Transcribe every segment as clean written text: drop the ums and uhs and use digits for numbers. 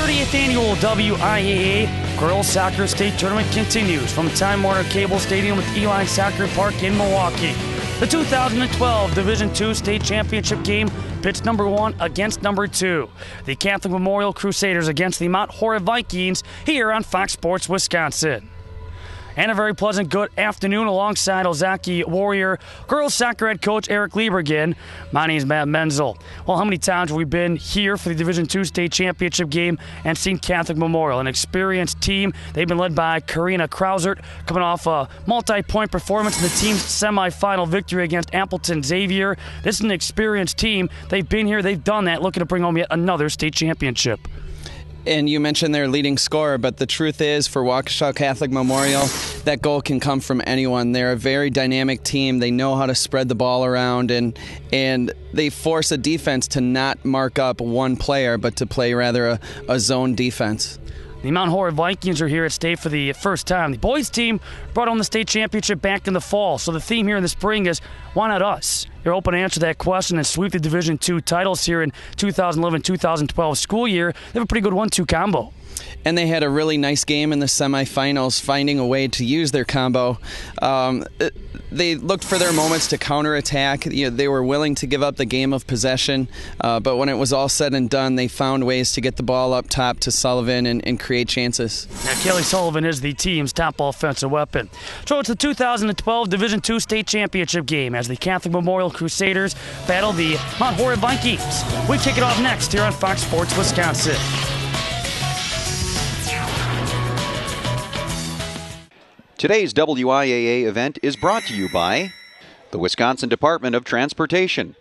30th annual WIAA Girls Soccer State Tournament continues from Time Warner Cable Stadium at Uihlein Soccer Park in Milwaukee. The 2012 Division II State Championship game pits number 1 against number 2. The Catholic Memorial Crusaders against the Mount Horeb Vikings here on Fox Sports Wisconsin. And a very pleasant good afternoon alongside Ozaki Warrior girls soccer head coach Eric Liebergen. My name is Matt Menzel. Well, how many times have we been here for the Division II State Championship game and seen Catholic Memorial, an experienced team. They've been led by Karina Krausert, coming off a multi-point performance in the team's semifinal victory against Appleton Xavier. This is an experienced team. They've been here, they've done that, looking to bring home yet another state championship. And you mentioned their leading scorer, but the truth is for Waukesha Catholic Memorial, that goal can come from anyone. They're a very dynamic team. They know how to spread the ball around, and they force a defense to not mark up one player, but to play rather a zone defense. The Mount Horeb Vikings are here at state for the first time. The boys team brought home the state championship back in the fall, so the theme here in the spring is, why not us? You're open to answer that question and sweep the Division II titles here in 2011-2012 school year. They have a pretty good 1-2 combo. And they had a really nice game in the semifinals, finding a way to use their combo. They looked for their moments to counterattack. They were willing to give up the game of possession, but when it was all said and done, they found ways to get the ball up top to Sullivan and create chances. Now, Kelly Sullivan is the team's top offensive weapon. So it's the 2012 Division II State Championship game as the Catholic Memorial Crusaders battle the Mount Horeb Vikings. We kick it off next here on Fox Sports Wisconsin. Today's WIAA event is brought to you by the Wisconsin Department of Transportation.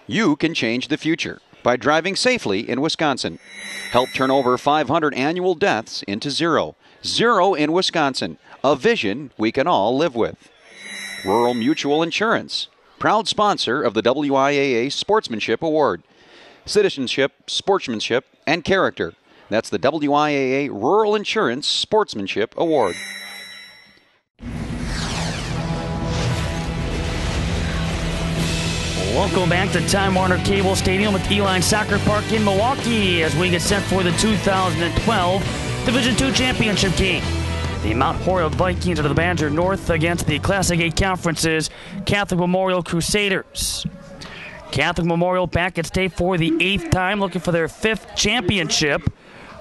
You can change the future by driving safely in Wisconsin. Help turn over 500 annual deaths into zero. Zero in Wisconsin, a vision we can all live with. Rural Mutual Insurance, proud sponsor of the WIAA Sportsmanship Award. Citizenship, sportsmanship, and character. That's the WIAA Rural Insurance Sportsmanship Award. Welcome back to Time Warner Cable Stadium at Uihlein Soccer Park in Milwaukee as we get set for the 2012 Division II Championship game. The Mount Horeb Vikings are the Badger North against the Classic A Conference's Catholic Memorial Crusaders. Catholic Memorial back at state for the 8th time, looking for their 5th championship.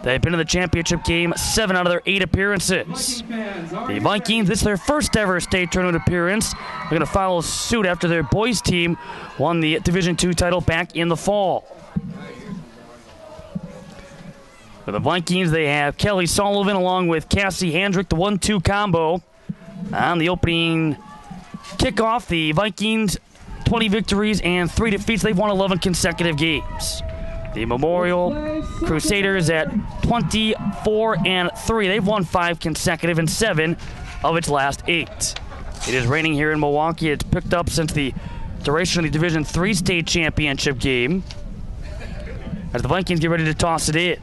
They've been in the championship game 7 out of their 8 appearances. The Vikings, this is their first ever state tournament appearance. They're going to follow suit after their boys team won the Division II title back in the fall. For the Vikings, they have Kelly Sullivan along with Cassie Handrick, the 1-2 combo. On the opening kickoff, the Vikings, 20 victories and 3 defeats. They've won 11 consecutive games. The Memorial Crusaders at 24-3. They've won 5 consecutive and 7 of its last 8. It is raining here in Milwaukee. It's picked up since the duration of the Division III state championship game. As the Vikings get ready to toss it in.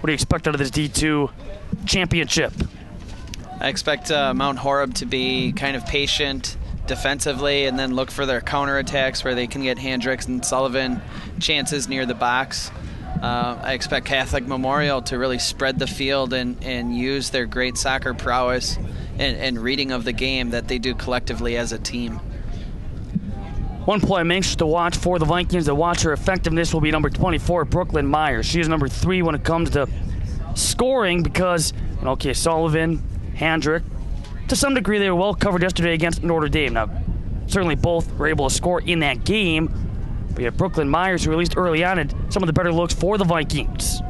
What do you expect out of this D2 championship? I expect Mount Horeb to be kind of patient defensively and then look for their counterattacks where they can get Handricks and Sullivan chances near the box. I expect Catholic Memorial to really spread the field and use their great soccer prowess and reading of the game that they do collectively as a team. One play I'm anxious to watch for the Vikings to watch her effectiveness will be number 24, Brooklyn Myers. She is number 3 when it comes to scoring because, okay, Sullivan, Handrick, to some degree they were well covered yesterday against Notre Dame. Now, certainly both were able to score in that game, but you have Brooklyn Myers, who at least early on had some of the better looks for the Vikings.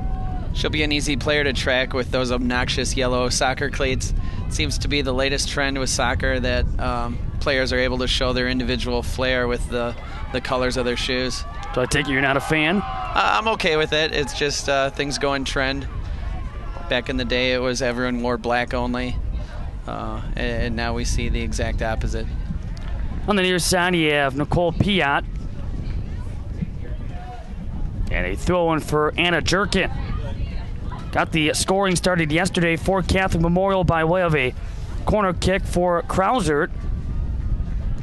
She'll be an easy player to track with those obnoxious yellow soccer cleats. It seems to be the latest trend with soccer that players are able to show their individual flair with the colors of their shoes. So I take it you're not a fan? I'm okay with it. It's just things go in trend. Back in the day, it was everyone wore black only, and now we see the exact opposite. On the near side, you have Nicole Piat. And a throw in for Anna Jerkin. Got the scoring started yesterday for Catholic Memorial by way of a corner kick for Krausert.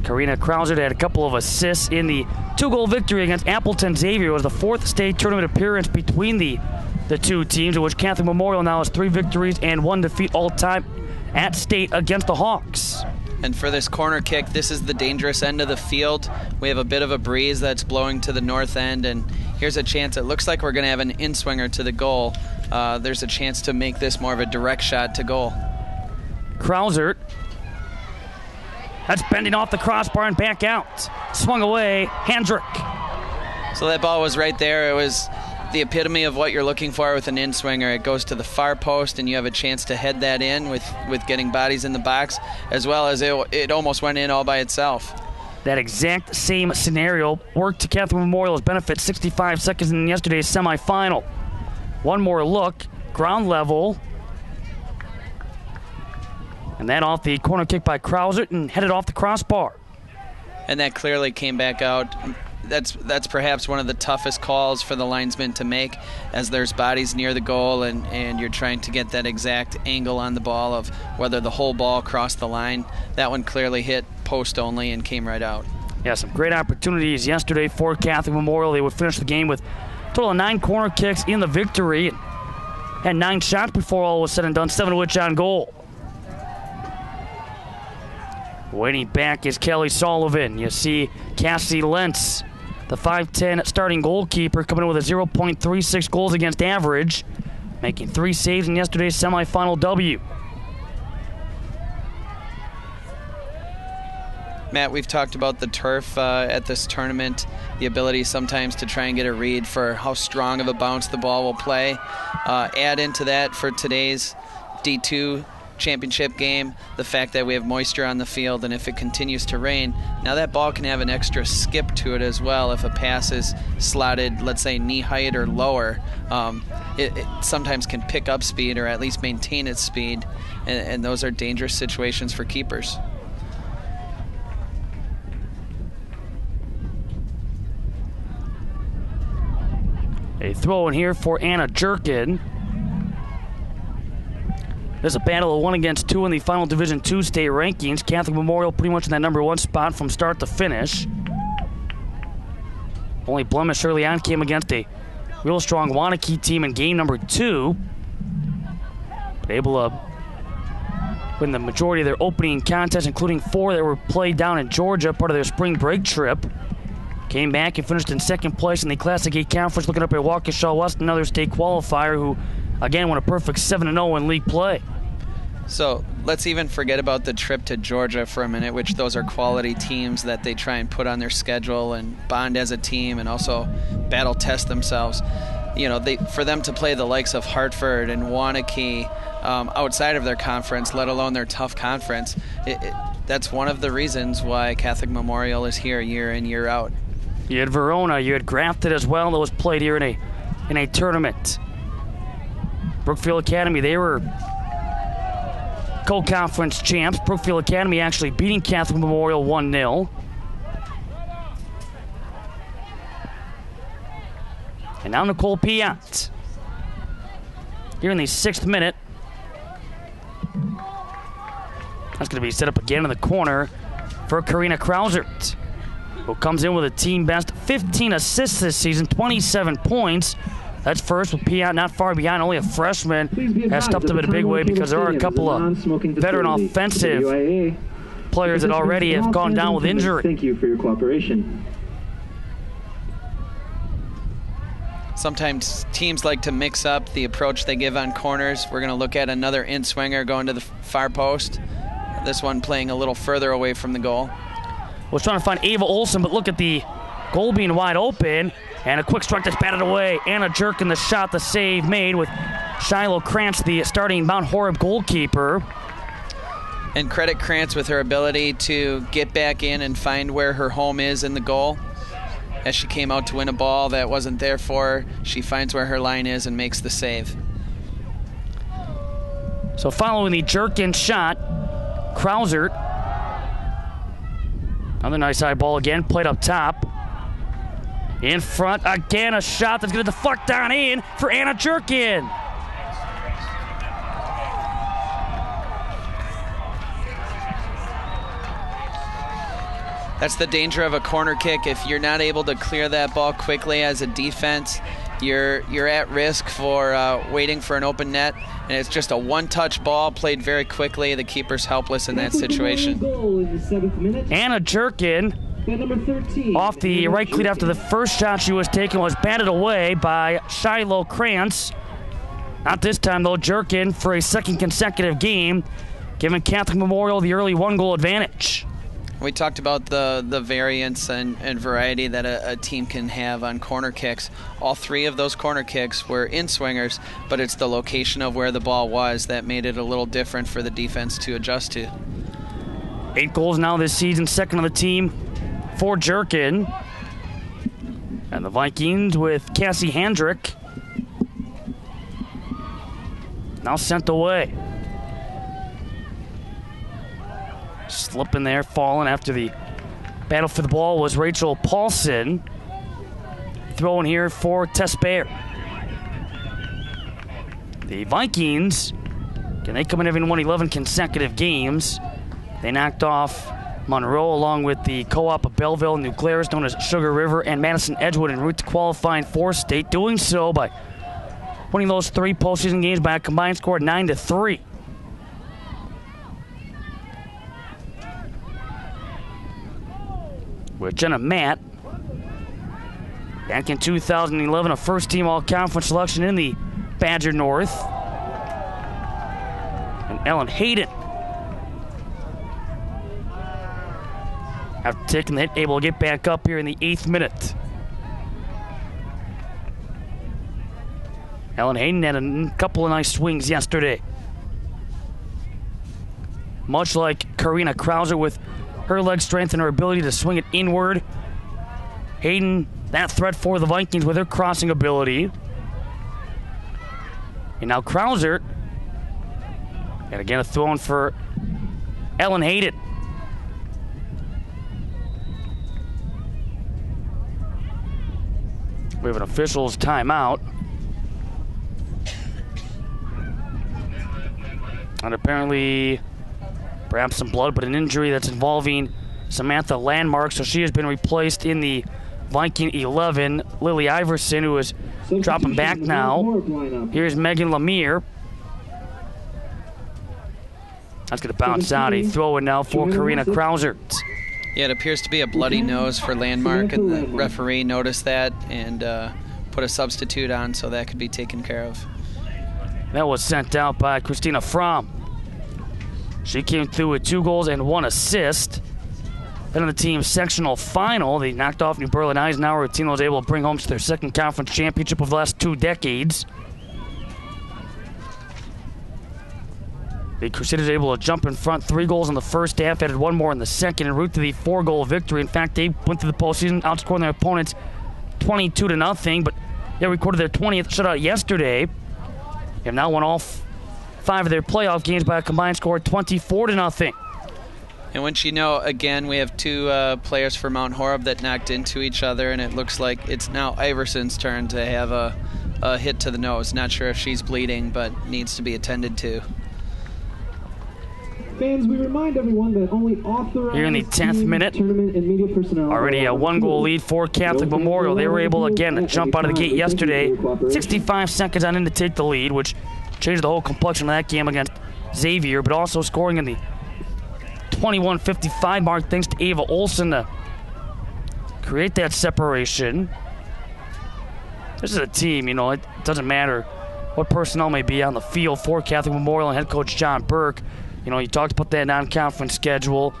Karina Krausert had a couple of assists in the 2-goal victory against Appleton Xavier. It was the 4th state tournament appearance between the the two teams, in which Catholic Memorial now has 3 victories and 1 defeat all-time at state against the Hawks. And for this corner kick, this is the dangerous end of the field. We have a bit of a breeze that's blowing to the north end, and here's a chance. It looks like we're going to have an in-swinger to the goal. There's a chance to make this more of a direct shot to goal. Krausert. That's bending off the crossbar and back out. Swung away, Hendrick. So that ball was right there. It was the epitome of what you're looking for with an in-swinger. It goes to the far post, and you have a chance to head that in with getting bodies in the box, as well as it almost went in all by itself. That exact same scenario worked to Catholic Memorial's benefit 65 seconds in yesterday's semifinal. One more look, ground level. And that off the corner kick by Krausert and headed off the crossbar. And that clearly came back out. That's perhaps one of the toughest calls for the linesman to make, as there's bodies near the goal and you're trying to get that exact angle on the ball of whether the whole ball crossed the line. That one clearly hit post only and came right out. Yeah, some great opportunities yesterday for Catholic Memorial. They would finish the game with a total of 9 corner kicks in the victory. And had 9 shots before all was said and done, 7 of which on goal. Waiting back is Kelly Sullivan. You see Cassie Lentz, the 5'10 starting goalkeeper, coming in with a 0.36 goals against average, making 3 saves in yesterday's semifinal W. Matt, we've talked about the turf at this tournament, the ability sometimes to try and get a read for how strong of a bounce the ball will play. Add into that for today's D2 championship game the fact that we have moisture on the field, and if it continues to rain, now that ball can have an extra skip to it as well. If a pass is slotted, let's say knee height or lower, it sometimes can pick up speed or at least maintain its speed, and those are dangerous situations for keepers. A throw in here for Anna Jerkin. There's a battle of 1 against 2 in the final Division II state rankings. Catholic Memorial pretty much in that number 1 spot from start to finish. Only blemish early on came against a real strong Waunakee team in game number 2. But able to win the majority of their opening contests, including 4 that were played down in Georgia, part of their spring break trip. Came back and finished in 2nd place in the Classic A Conference, looking up at Waukesha West, another state qualifier who, again, won a perfect 7-0 in league play. So let's even forget about the trip to Georgia for a minute, which those are quality teams that they try and put on their schedule and bond as a team and also battle test themselves. You know, for them to play the likes of Hartford and Waunakee outside of their conference, let alone their tough conference, that's one of the reasons why Catholic Memorial is here year in, year out. You had Verona, you had Grafton as well, that was played here in a tournament. Brookfield Academy, they were co-conference champs. Brookfield Academy actually beating Catholic Memorial 1-0. And now Nicole Piat. Here in the 6th minute. That's going to be set up again in the corner for Karina Krausert, who comes in with a team best 15 assists this season, 27 points. That's first with Piat not far behind. Only a freshman has stepped up in a big way because there are a couple of veteran offensive players that already have gone down with injury. Thank you for your cooperation. Sometimes teams like to mix up the approach they give on corners. We're going to look at another in-swinger going to the far post. This one playing a little further away from the goal. Was trying to find Ava Olsen, but look at the goal being wide open. And a quick strike that's batted away. Anna Jerkin, the shot, the save made with Shiloh Krantz, the starting Mount Horeb goalkeeper. And credit Krantz with her ability to get back in and find where her home is in the goal. As she came out to win a ball that wasn't there for her, she finds where her line is and makes the save. So following the Jerkin shot, Krausert. Another nice high ball again, played up top. In front, again, a shot that's going to deflect down in for Anna Jerkin. That's the danger of a corner kick. If you're not able to clear that ball quickly as a defense, you're at risk for waiting for an open net, and it's just a one-touch ball played very quickly. The keeper's helpless in that situation. Anna Jerkin off the right cleat after the first shot she was taken was batted away by Shiloh Krantz. Not this time, though. Jerkin for a second consecutive game, giving Catholic Memorial the early one-goal advantage. We talked about the variance and variety that a team can have on corner kicks. All three of those corner kicks were in-swingers, but it's the location of where the ball was that made it a little different for the defense to adjust to. 8 goals now this season, second on the team for Jerkin. And the Vikings with Cassie Handrick now sent away. Slipping there, falling after the battle for the ball was Rachel Paulson. Throwing here for Tess Bayer. The Vikings, can they come in having won 11 consecutive games? They knocked off Monroe along with the co-op of Belleville and New Glarus, known as Sugar River, and Madison Edgewood en route to qualifying for state, doing so by winning those 3 postseason games by a combined score of 9-3. With Jenna Matt, back in 2011, a first-team all-conference selection in the Badger North. And Ellen Hayden, after taking the hit, able to get back up here in the 8th minute. Ellen Hayden had a couple of nice swings yesterday. Much like Karina Krauser with her leg strength and her ability to swing it inward. Hayden, that threat for the Vikings with her crossing ability. And now Krauser. And again, a throw in for Ellen Hayden. We have an official's timeout. And apparently, perhaps some blood, but an injury that's involving Samantha Landmark. So she has been replaced in the Viking 11. Lily Iverson, who is dropping back now. Here's Megan Lemire. That's going to bounce out. A throw in now for Karina Krauser. Yeah, it appears to be a bloody nose for Landmark, and the referee noticed that and put a substitute on so that could be taken care of. That was sent out by Christina Fromm. She came through with 2 goals and 1 assist. Then in the team's sectional final, they knocked off New Berlin Eisenhower, a team that was able to bring home to their second conference championship of the last 2 decades. The Crusaders able to jump in front, 3 goals in the first half, added 1 more in the second, en route to the 4-goal victory. In fact, they went through the postseason, outscoring their opponents 22-0, but they recorded their 20th shutout yesterday. They have now won all 5 of their playoff games by a combined score of 24-0. And once you know, again, we have 2 players for Mount Horeb that knocked into each other, and it looks like it's now Iverson's turn to have a hit to the nose. Not sure if she's bleeding, but needs to be attended to. Fans, we remind everyone that only authorized here in the 10th minute, tournament and media personnel already a 1-goal lead for Catholic Memorial. They were able again to jump out of the gate yesterday, 65 seconds on in to take the lead, which changed the whole complexion of that game against Xavier, but also scoring in the 21:55 mark thanks to Ava Olsen to create that separation. This is a team, it doesn't matter what personnel may be on the field for Catholic Memorial and head coach John Burke. You talked about that non-conference schedule.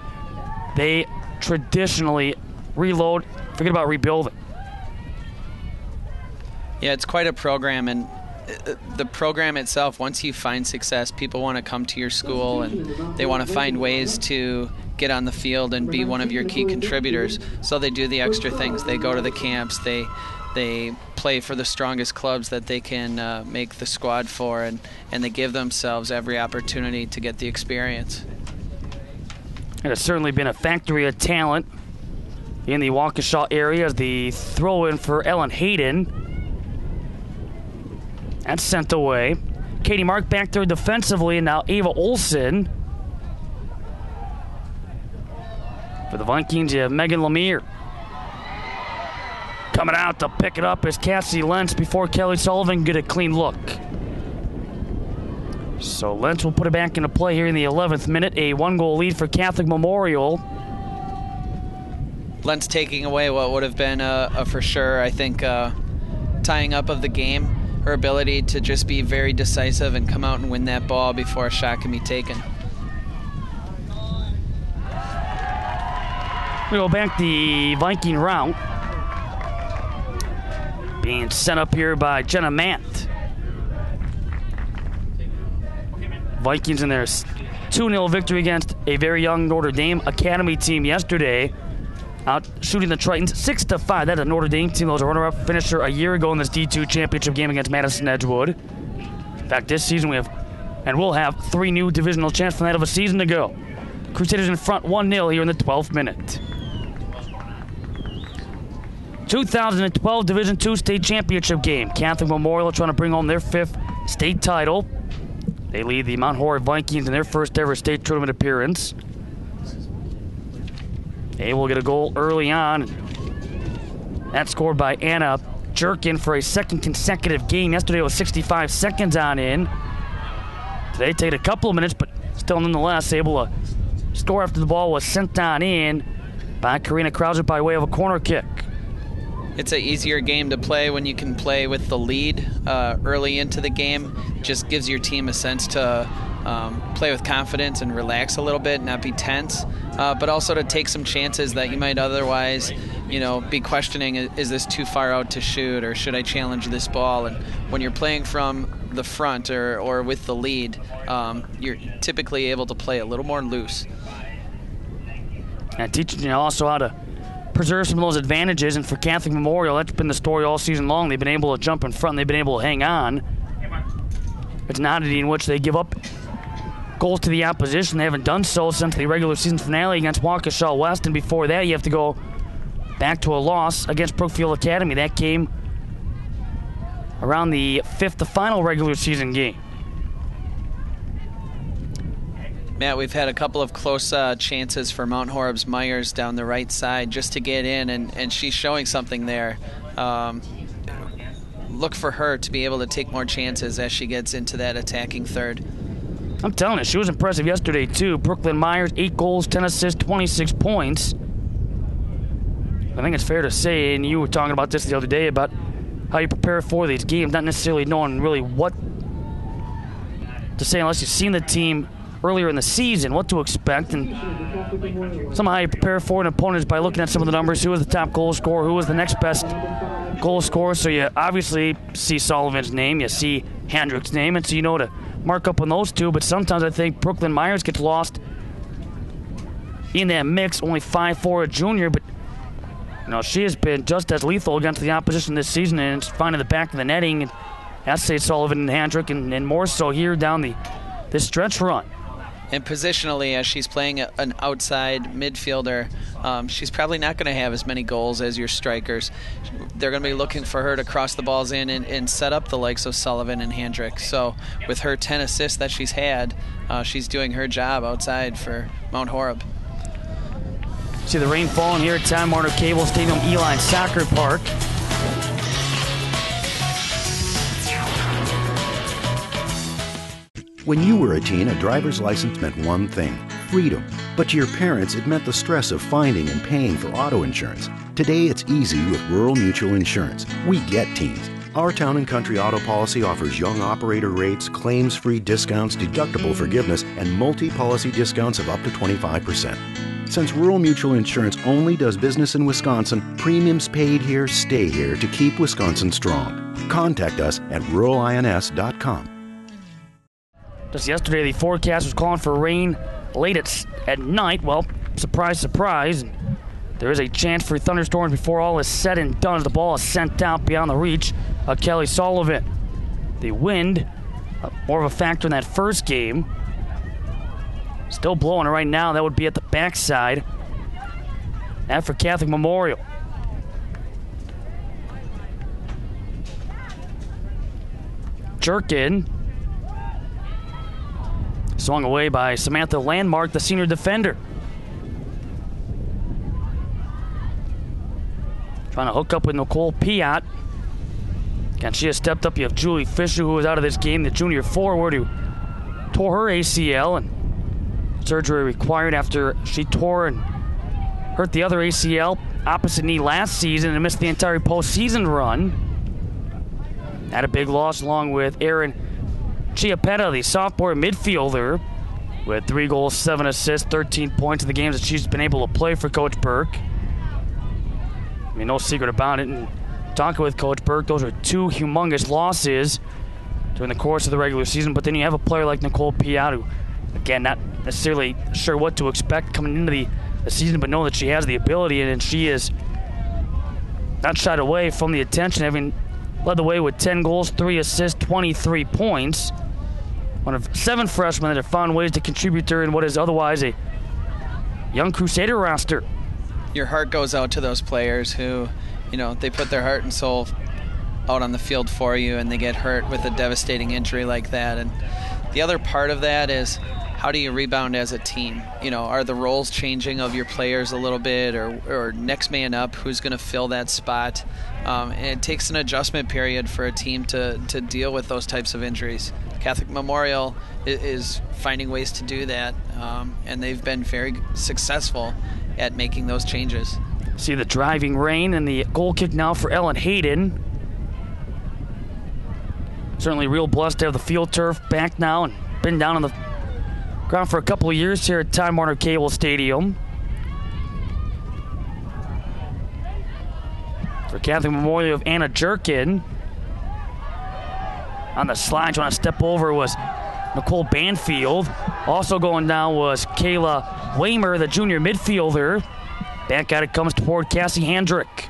They traditionally reload, forget about rebuilding. Yeah, it's quite a program, and the program itself, once you find success, people want to come to your school and they want to find ways to get on the field and be one of your key contributors. So they do the extra things. They go to the camps. They play for the strongest clubs that they can make the squad for, and they give themselves every opportunity to get the experience. It has certainly been a factory of talent in the Waukesha area as the throw-in for Ellen Hayden. That's sent away. Katie Mark back there defensively, and now Ava Olsen. For the Vikings, you have Megan Lemire. Coming out to pick it up is Cassie Lentz before Kelly Sullivan get a clean look. So Lentz will put it back into play here in the 11th minute. A 1-goal lead for Catholic Memorial. Lentz taking away what would have been a for sure, I think, tying up of the game. Her ability to just be very decisive and come out and win that ball before a shot can be taken. We go back the Viking route. Being sent up here by Jenna Matt. Vikings in their 2-0 victory against a very young Notre Dame Academy team yesterday. Out shooting the Tritons 6-5. That's a Notre Dame team that was a runner-up finisher a year ago in this D2 championship game against Madison Edgewood. In fact, this season we have, and we'll have, 3 new divisional champs from that of a season to go. Crusaders in front 1-0 here in the 12th minute. 2012 Division II state championship game. Catholic Memorial trying to bring home their 5th state title. They lead the Mount Horeb Vikings in their first ever state tournament appearance. They will get a goal early on. That's scored by Anna Jerkin for a 2nd consecutive game. Yesterday was 65 seconds on in. Today take a couple of minutes, but still nonetheless able to score after the ball was sent on in by Karina Krauser by way of a corner kick. It's an easier game to play when you can play with the lead early into the game. Just gives your team a sense to play with confidence and relax a little bit, not be tense, but also to take some chances that you might otherwise, be questioning, is this too far out to shoot, or should I challenge this ball? And when you're playing from the front or with the lead, you're typically able to play a little more loose. And teaching you also how to preserve some of those advantages, and for Catholic Memorial, that's been the story all season long. They've been able to jump in front, and they've been able to hang on. It's an oddity in which they give up goals to the opposition. They haven't done so since the regular season finale against Waukesha West, and before that you have to go back to a loss against Brookfield Academy. That came around the 5th, the final regular season game. Matt, we've had a couple of close chances for Mount Horeb's Myers down the right side just to get in, and she's showing something there. Look for her to be able to take more chances as she gets into that attacking third. I'm telling you, she was impressive yesterday too. Brooklyn Myers, 8 goals, 10 assists, 26 points. I think it's fair to say, and you were talking about this the other day, about how you prepare for these games, not necessarily knowing really what to say unless you've seen the team earlier in the season, what to expect, and somehow you prepare for an opponent by looking at some of the numbers. Who was the top goal scorer? Who was the next best goal scorer? So you obviously see Sullivan's name, you see Hendrick's name, and so you know to mark up on those two. But sometimes I think Brooklyn Myers gets lost in that mix. Only 5'4", a junior, but she has been just as lethal against the opposition this season, and it's finding the back of the netting. And that's say Sullivan and Hendrick, and more so here down this stretch run. And positionally, as she's playing an outside midfielder, she's probably not going to have as many goals as your strikers. They're going to be looking for her to cross the balls in and set up the likes of Sullivan and Hendrick. So with her 10 assists that she's had, she's doing her job outside for Mount Horeb. See the rain falling here at Time Warner Cable Stadium, Uihlein Soccer Park. When you were a teen, a driver's license meant one thing, freedom. But to your parents, it meant the stress of finding and paying for auto insurance. Today, it's easy with Rural Mutual Insurance. We get teens. Our Town & Country auto policy offers young operator rates, claims-free discounts, deductible forgiveness, and multi-policy discounts of up to 25%. Since Rural Mutual Insurance only does business in Wisconsin, premiums paid here stay here to keep Wisconsin strong. Contact us at ruralins.com. Just yesterday, the forecast was calling for rain late at night. Well, surprise, surprise. There is a chance for thunderstorms before all is said and done as the ball is sent out beyond the reach of Kelly Sullivan. The wind, more of a factor in that first game. Still blowing right now. That would be at the backside. And for Catholic Memorial. Jerkin. Swung away by Samantha Landmark, the senior defender. trying to hook up with Nicole Piat. And she has stepped up. You have Julie Fisher, who was out of this game, the junior forward, who tore her ACL and surgery required after she tore and hurt the other ACL opposite knee last season and missed the entire postseason run. Had a big loss along with Erin Chiappetta, the sophomore midfielder, with 3 goals, 7 assists, 13 points in the games that she's been able to play for Coach Burke. I mean, no secret about it. And talking with Coach Burke, those are 2 humongous losses during the course of the regular season. But then you have a player like Nicole Piat, who, again, not necessarily sure what to expect coming into the season, but know that she has the ability, and she is not shied away from the attention, having led the way with 10 goals, 3 assists, 23 points. One of 7 freshmen that have found ways to contribute during what is otherwise a young Crusader roster. Your heart goes out to those players who, they put their heart and soul out on the field for you, and they get hurt with a devastating injury like that. And the other part of that is, how do you rebound as a team? Are the roles changing of your players a little bit, or next man up, who's going to fill that spot? And it takes an adjustment period for a team to deal with those types of injuries. Catholic Memorial is finding ways to do that, and they've been very successful at making those changes. See the driving rain and the goal kick now for Ellen Hayden. Certainly real blessed to have the field turf back now and been down on the ground for a couple of years here at Time Warner Cable Stadium. For Catholic Memorial of Anna Jerkin. On the slide, trying to step over was Nicole Banfield. Also going down was Kayla Waymer, the junior midfielder. Back at it comes toward Cassie Handrick.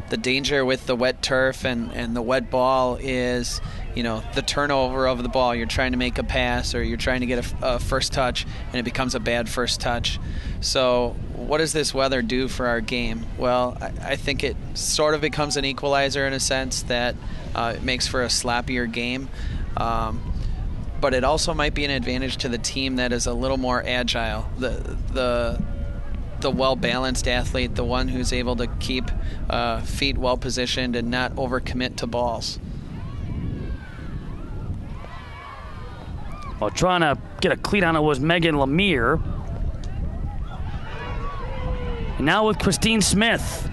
The danger with the wet turf and the wet ball is, the turnover of the ball. You're trying to make a pass, or you're trying to get a first touch, and it becomes a bad first touch. So what does this weather do for our game? Well, I think it sort of becomes an equalizer in a sense that it makes for a sloppier game. But it also might be an advantage to the team that is a little more agile. The well-balanced athlete, the one who's able to keep feet well-positioned and not overcommit to balls. Well, trying to get a cleat on it was Megan Lemire. And now with Christine Smith.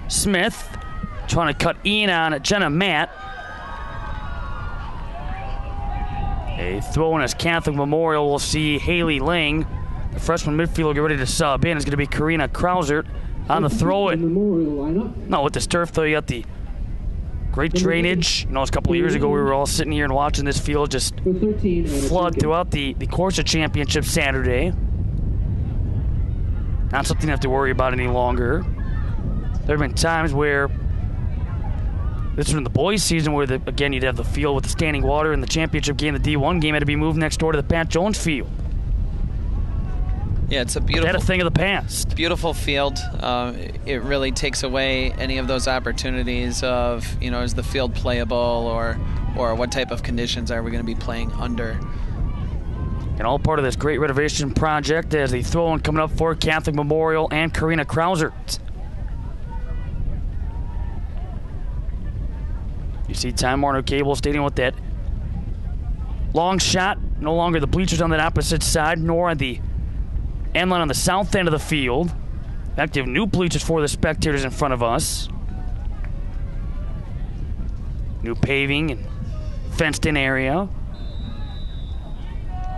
Smith trying to cut in on Jenna Matt. A throw in as Catholic Memorial will see Haley Lang. The freshman midfielder get ready to sub in. It's going to be Karina Krauser on the throw-in. No, with this turf, though, you got the great drainage. It was a couple of years ago we were all sitting here and watching this field just flood throughout the course of Championship Saturday. Not something you have to worry about any longer. There have been times where, this was in the boys' season, where, again, you'd have the field with the standing water, and the championship game, the D1 game, had to be moved next door to the Pat Jones field. Yeah, it's a beautiful, a thing of the past. Beautiful field. It really takes away any of those opportunities of, is the field playable, or what type of conditions are we going to be playing under. And all part of this great renovation project as the throw-in coming up for Catholic Memorial and Karina Krauser. You see Time Warner Cable Stadium with that long shot. No longer the bleachers on that opposite side, nor on the end line on the south end of the field. Active new bleachers for the spectators in front of us. New paving and fenced-in area.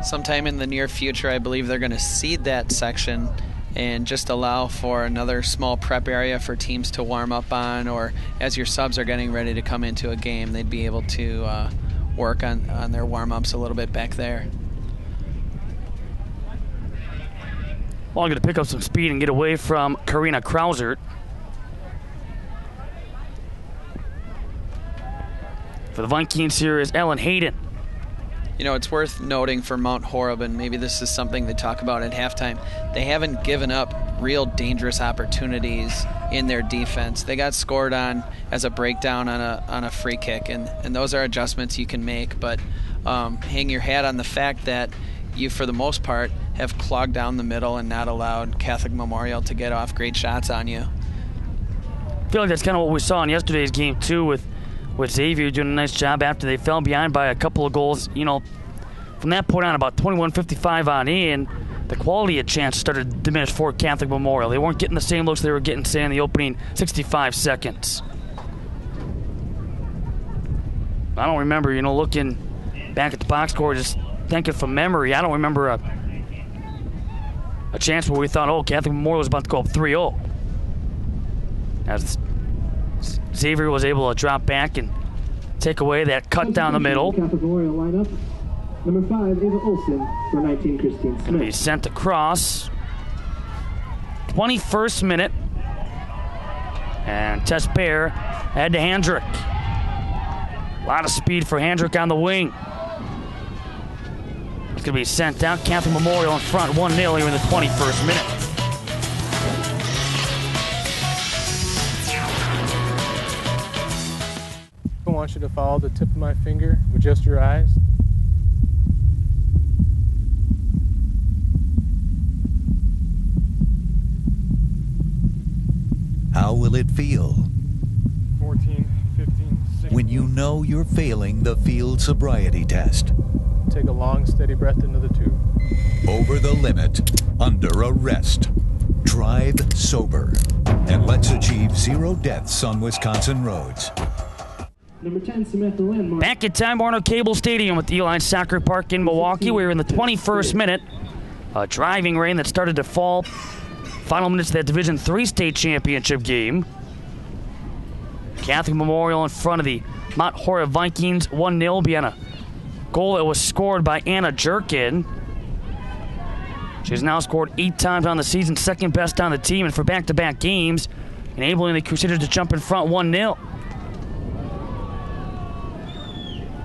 Sometime in the near future, I believe they're going to seed that section and just allow for another small prep area for teams to warm up on, or as your subs are getting ready to come into a game, they'd be able to work on their warm-ups a little bit back there. Well, I'm going to pick up some speed and get away from Karina Krauser. For the Vikings here is Ellen Hayden. It's worth noting for Mount Horeb, and maybe this is something they talk about at halftime, they haven't given up real dangerous opportunities in their defense. They got scored on as a breakdown on a free kick, and those are adjustments you can make, but hang your hat on the fact that you, for the most part, have clogged down the middle and not allowed Catholic Memorial to get off great shots on you. I feel like that's kind of what we saw in yesterday's game, too, with Xavier doing a nice job after they fell behind by a couple of goals. You know, from that point on, about 21:55 on in, the quality of chance started to diminish for Catholic Memorial. They weren't getting the same looks they were getting, say, in the opening 65 seconds. I don't remember, you know, looking back at the box score, just thinking from memory, I don't remember a chance where we thought, oh, Catholic Memorial was about to go up 3-0. As Xavier was able to drop back and take away that cut down the middle. Catholic Memorial lineup. Number 5, Ava Olsen. For 19, Christine Smith. He's sent across. 21st minute. And Tess Bear head to Handrick. A lot of speed for Handrick on the wing. It's going to be sent out. Catholic Memorial in front 1-0 here in the 21st minute. I want you to follow the tip of my finger with just your eyes. How will it feel 14, 15, 16. when you know you're failing the field sobriety test? Take a long, steady breath into the tube. Over the limit, under arrest. Drive sober, and let's achieve 0 deaths on Wisconsin roads. Number 10, Samantha Landmark. Back at Time Warner Cable Stadium at the Uihlein Soccer Park in Milwaukee. We were in the 21st minute. A driving rain that started to fall. Final minutes of that Division III state championship game. Catholic Memorial in front of the Mount Horeb Vikings 1-0 behind a goal that was scored by Anna Jerkin. She's now scored 8 times on the season, second best on the team, and for back-to-back games, enabling the Crusaders to jump in front 1-0.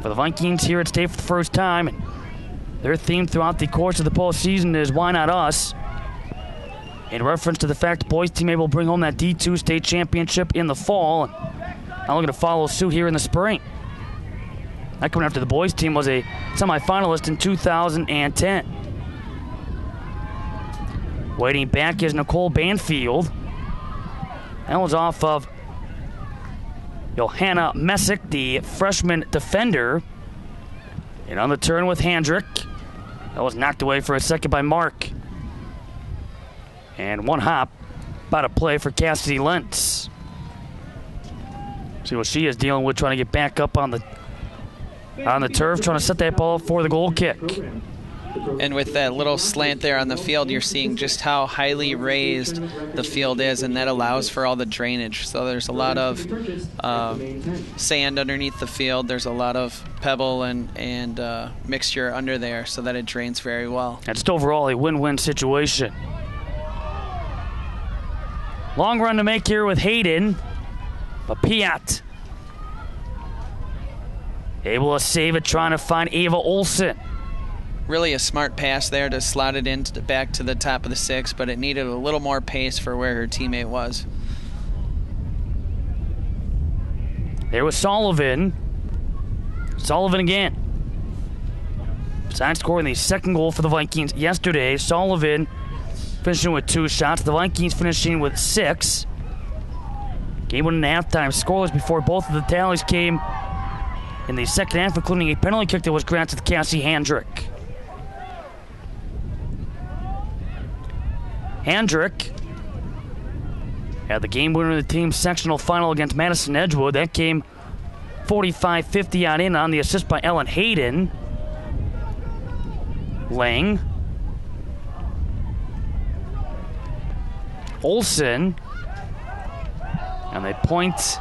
For the Vikings here at state for the first time, and their theme throughout the course of the postseason is "Why Not Us?" in reference to the fact the boys team able to bring home that D2 state championship in the fall, and now looking to follow suit here in the spring. That coming after the boys team was a semifinalist in 2010. Waiting back is Nicole Banfield. That was off of Johanna Messick, the freshman defender. And on the turn with Handrick. That was knocked away for a second by Mark. And one hop about to play for Cassidy Lentz. See what she is dealing with, trying to get back up on the turf, trying to set that ball for the goal kick. And with that little slant there on the field, you're seeing just how highly raised the field is, and that allows for all the drainage. So there's a lot of sand underneath the field. There's a lot of pebble and mixture under there so that it drains very well. And just overall a win-win situation. Long run to make here with Hayden, but Piat able to save it, trying to find Ava Olsen. Really a smart pass there to slot it in back to the top of the 6, but it needed a little more pace for where her teammate was. There was Sullivan. Sullivan again. Besides scoring the second goal for the Vikings yesterday, Sullivan finishing with 2 shots. The Vikings finishing with 6. Game 1 and halftime scoreless before both of the tallies came in the second half, including a penalty kick that was granted to Cassie Handrick. Handrick had the game winner in the team's sectional final against Madison Edgewood. That came 45-50 on in on the assist by Ellen Hayden. Lang. Olsen. And they point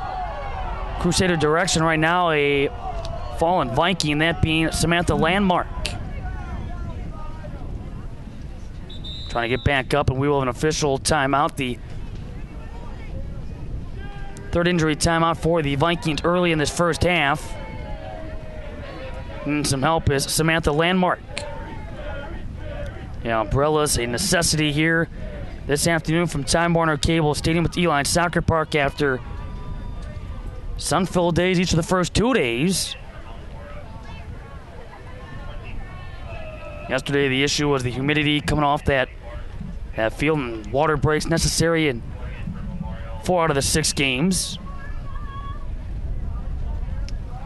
Crusader direction right now, a fallen Viking, that being Samantha Landmark. Trying to get back up, and we will have an official timeout. The third injury timeout for the Vikings early in this first half. And some help is Samantha Landmark. Yeah, umbrellas, a necessity here this afternoon from Time Warner Cable Stadium at Uihlein Soccer Park after sun-filled days each of the first 2 days. Yesterday, the issue was the humidity coming off that field and water breaks necessary in 4 out of the 6 games.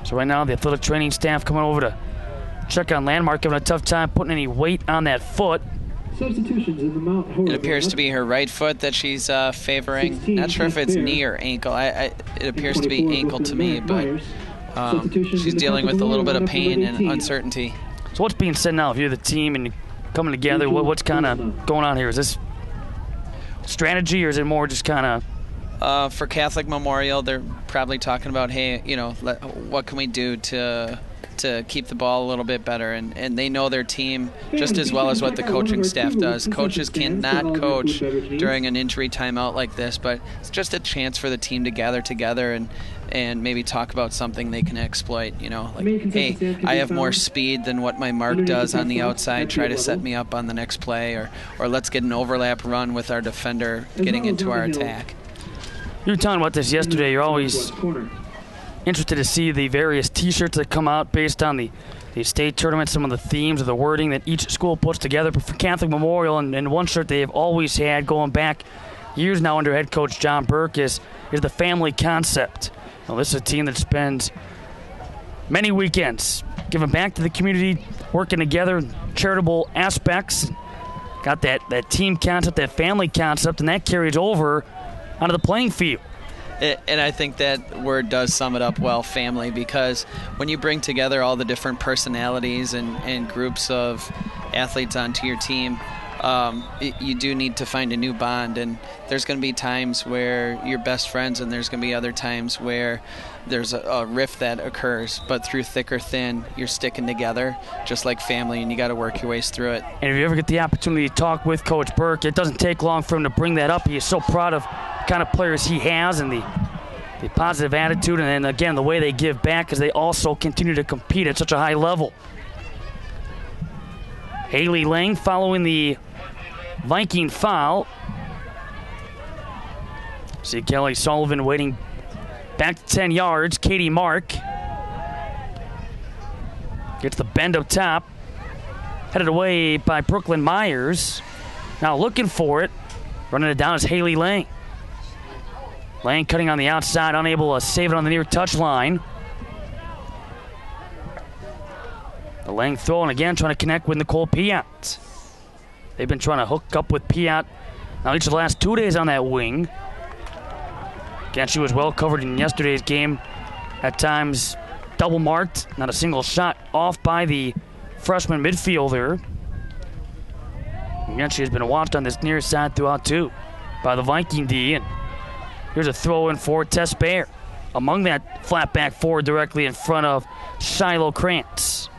So right now, the athletic training staff coming over to check on Landmark, having a tough time putting any weight on that foot. Substitutions in the Mount Horeb. It appears to be her right foot that she's favoring. 16, Not sure if it's knee or ankle. It appears to be ankle to me, but she's dealing with a little bit of pain and uncertainty. So what's being said now? If you're the team and coming together, what's kind of going on here? Is this strategy, or is it more just kind of? For Catholic Memorial, they're probably talking about, hey, what can we do to keep the ball a little bit better, and they know their team just as well as what the coaching staff does. Coaches cannot coach during an injury timeout like this, but it's just a chance for the team to gather together and maybe talk about something they can exploit. Like, hey, I have more speed than what my mark does on the outside. Try to set me up on the next play, or let's get an overlap run with our defender getting into our attack. You were talking about this yesterday. You're always interested to see the various T-shirts that come out based on the state tournament, some of the themes or the wording that each school puts together. But for Catholic Memorial, and one shirt they've always had going back years now under head coach John Burke is the family concept. Now, this is a team that spends many weekends giving back to the community, working together, charitable aspects. Got that team concept, that family concept, and that carries over onto the playing field. And I think that word does sum it up well, family, because when you bring together all the different personalities and groups of athletes onto your team, you do need to find a new bond. And there's going to be times where you're best friends, and there's going to be other times where there's a rift that occurs. But through thick or thin, you're sticking together just like family, and you got to work your ways through it. And if you ever get the opportunity to talk with Coach Burke, it doesn't take long for him to bring that up. He is so proud of the kind of players he has and the positive attitude, and then again the way they give back as they also continue to compete at such a high level. Haley Lang following the Viking foul. See Kelly Sullivan waiting back to 10 yards. Katie Mark gets the bend up top. Headed away by Brooklyn Myers. Now looking for it. Running it down is Haley Lang. Lang cutting on the outside, unable to save it on the near touch line. The Lang throwing again, trying to connect with Nicole Piat. They've been trying to hook up with Piat now each of the last 2 days on that wing. Again, she was well covered in yesterday's game. At times, double marked, not a single shot off by the freshman midfielder. Again, she has been watched on this near side throughout too by the Viking D. And here's a throw in for Tess Baer. Among that flat back forward directly in front of Shiloh Krantz.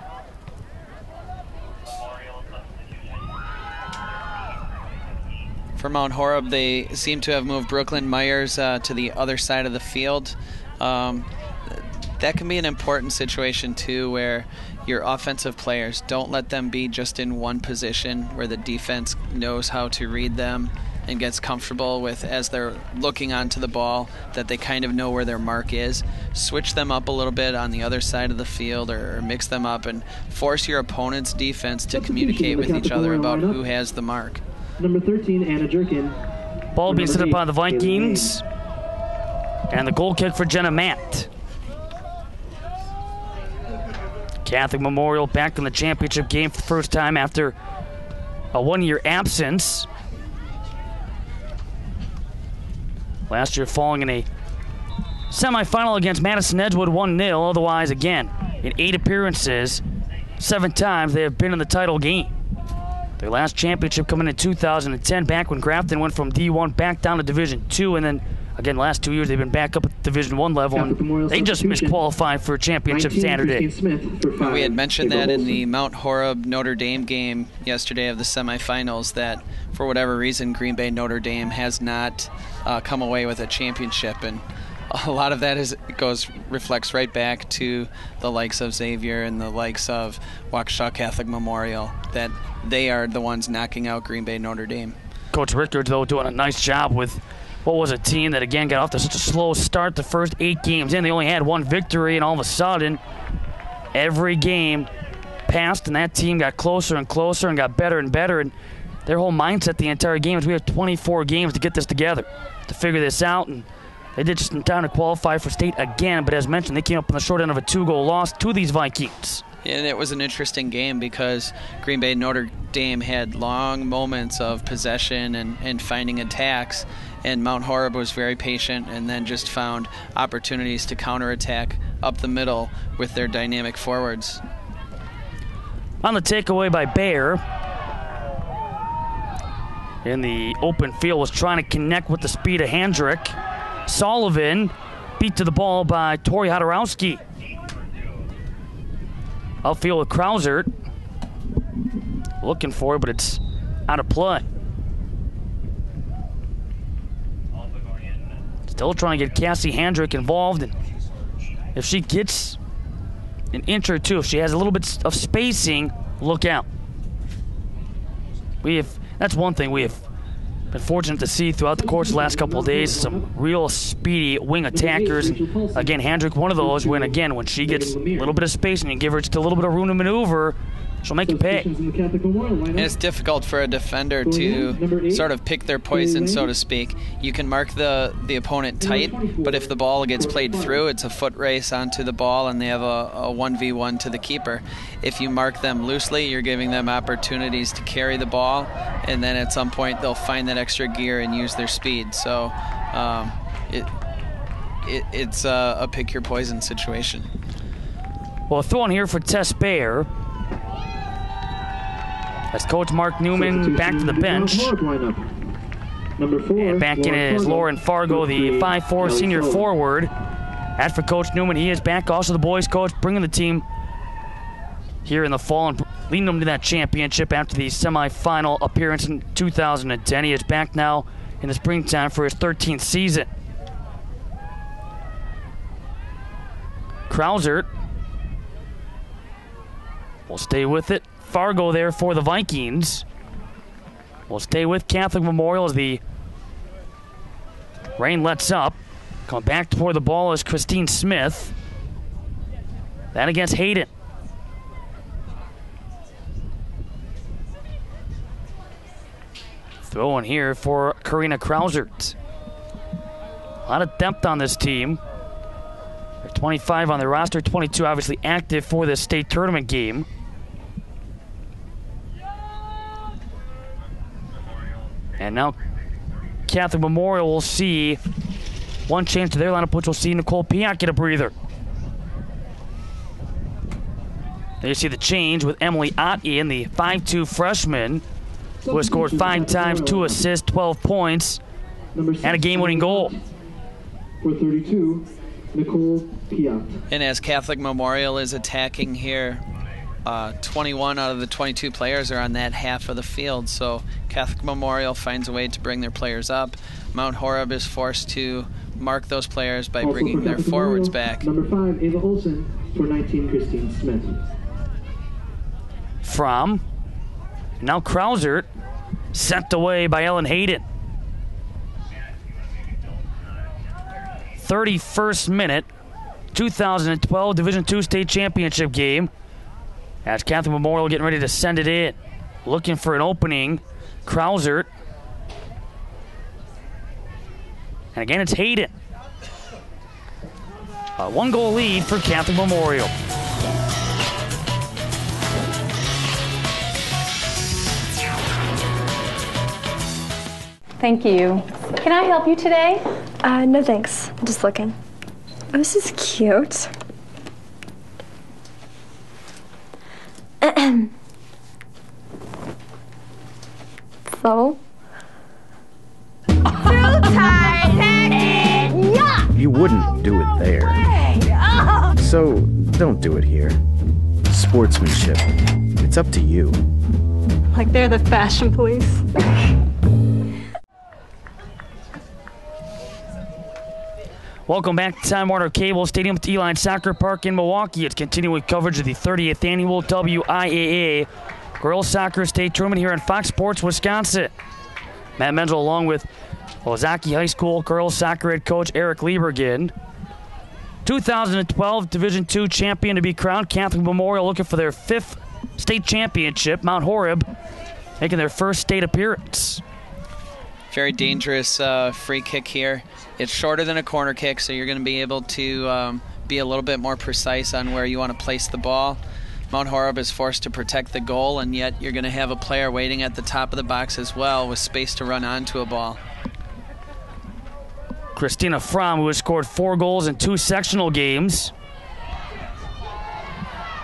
For Mount Horeb, they seem to have moved Brooklyn Myers to the other side of the field. That can be an important situation too, where your offensive players, don't let them be just in one position where the defense knows how to read them and gets comfortable with as they're looking onto the ball, that they kind of know where their mark is. Switch them up a little bit on the other side of the field, or mix them up and force your opponent's defense to communicate with each other about who has the mark. Number 13, Anna Jerkin. Ball being set up by the Vikings. And the goal kick for Jenna Matt. Catholic Memorial back in the championship game for the first time after a one-year absence. Last year falling in a semifinal against Madison Edgewood 1-0. Otherwise, again, in 8 appearances, 7 times they have been in the title game. Their last championship coming in 2010, back when Grafton went from D1 back down to Division II, and then again, last 2 years they've been back up at Division I level, and they just misqualified for a championship Saturday. We had mentioned that in the Mount Horeb Notre Dame game yesterday of the semifinals, that for whatever reason Green Bay Notre Dame has not come away with a championship, and a lot of that reflects right back to the likes of Xavier and the likes of Waukesha Catholic Memorial, that they are the ones knocking out Green Bay Notre Dame. Coach Rickard, though, doing a nice job with what was a team that, again, got off to such a slow start the first 8 games in. They only had 1 victory, and all of a sudden, every game passed, and that team got closer and closer and got better and better. And their whole mindset the entire game is we have 24 games to get this together, to figure this out. And they did just in time to qualify for state again. But as mentioned, they came up on the short end of a 2-goal loss to these Vikings. And it was an interesting game because Green Bay Notre Dame had long moments of possession and finding attacks, and Mount Horeb was very patient and then just found opportunities to counterattack up the middle with their dynamic forwards. On the takeaway by Bayer, in the open field, was trying to connect with the speed of Hendrick. Sullivan beat to the ball by Tori Hodorowski. Outfield with Krausert. Looking for it, but it's out of play. Still trying to get Cassie Hendrick involved. And if she gets an inch or two, if she has a little bit of spacing, look out. That's one thing we have been fortunate to see throughout the course of the last couple of days, some real speedy wing attackers. Again, Hendrick, one of those, when she gets a little bit of space and you give her just a little bit of room to maneuver, she'll make you pay. And it's difficult for a defender to sort of pick their poison, so to speak. You can mark the opponent tight, but if the ball gets played through, it's a foot race onto the ball and they have a 1v1 to the keeper. If you mark them loosely, you're giving them opportunities to carry the ball, and then at some point they'll find that extra gear and use their speed. So it's a pick your poison situation. Well, throwing here for Tess Bayer. As Coach Mark Newman back to the bench. And back in is Lauren Fargo, the 5'4" senior forward. As for Coach Newman, he is back. Also the boys coach, bringing the team here in the fall and leading them to that championship after the semifinal appearance in 2010. He is back now in the springtime for his 13th season. Krausert will stay with it. Fargo there for the Vikings. Will stay with Catholic Memorial as the rain lets up. Coming back toward the ball is Christine Smith. That against Hayden. Throwing here for Karina Krausert. A lot of depth on this team. There's 25 on the roster, 22 obviously active for this state tournament game. And now Catholic Memorial will see one change to their lineup, which will see Nicole Piak get a breather. There you see the change with Emily Ott in, the 5'2" freshman, who has scored 5 times, 2 assists, 12 points, and a game-winning goal. For 32, Nicole Piat. And as Catholic Memorial is attacking here, 21 out of the 22 players are on that half of the field, so Catholic Memorial finds a way to bring their players up. Mount Horeb is forced to mark those players by bringing their forwards back. Number 5, Ava Olsen. For 19, Christine Smith. From now Krausert, sent away by Ellen Hayden. 31st minute, 2012 Division II state championship game. As Catholic Memorial getting ready to send it in. Looking for an opening. Krausert. And again, it's Hayden. A 1-goal lead for Catholic Memorial. Thank you. Can I help you today? No thanks. I'm just looking. Oh, this is cute. So? Too tight-headed! Yeah! You wouldn't do it there. Hey! Oh. So, don't do it here. Sportsmanship. It's up to you. Like they're the fashion police. Welcome back to Time Warner Cable Stadium at Uihlein Soccer Park in Milwaukee. It's continuing coverage of the 30th annual WIAA Girls Soccer State Tournament here on Fox Sports Wisconsin. Matt Menzel along with Ozaki High School girls soccer head coach Eric Liebergen. 2012 Division II champion to be crowned. Catholic Memorial looking for their 5th state championship. Mount Horeb making their first state appearance. Very dangerous free kick here. It's shorter than a corner kick, so you're going to be able to be a little bit more precise on where you want to place the ball. Mount Horeb is forced to protect the goal, and yet you're going to have a player waiting at the top of the box as well with space to run onto a ball. Christina Fromm, who has scored 4 goals in 2 sectional games.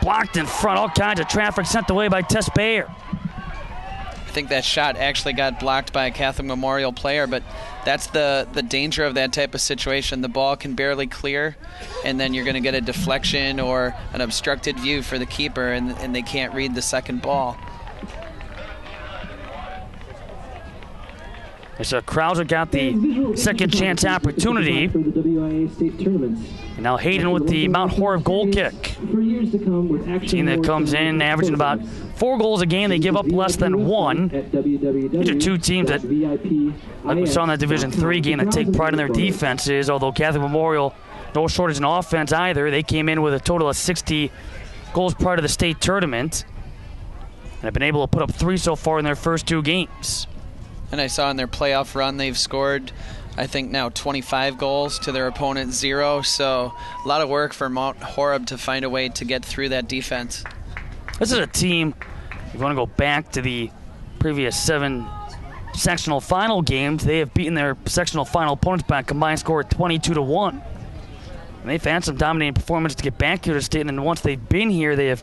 Blocked in front, all kinds of traffic sent away by Tess Bayer. I think that shot actually got blocked by a Catholic Memorial player, but that's the danger of that type of situation. The ball can barely clear, and then you're going to get a deflection or an obstructed view for the keeper, and they can't read the second ball. So Krauser got the second chance opportunity. And now Hayden with the Mount Horeb goal kick. Team that comes in averaging about 4 goals a game. They give up less than 1. These are 2 teams that, like we saw in that Division III game, that take pride in their defenses. Although Catholic Memorial, no shortage in offense either. They came in with a total of 60 goals prior to the state tournament. And have been able to put up 3 so far in their first 2 games. And I saw in their playoff run they've scored, I think now 25 goals to their opponent 0. So a lot of work for Mount Horeb to find a way to get through that defense. This is a team, if you want to go back to the previous 7 sectional final games, they have beaten their sectional final opponents by a combined score of 22-1. And they've had some dominating performance to get back here to state, and then once they've been here, they have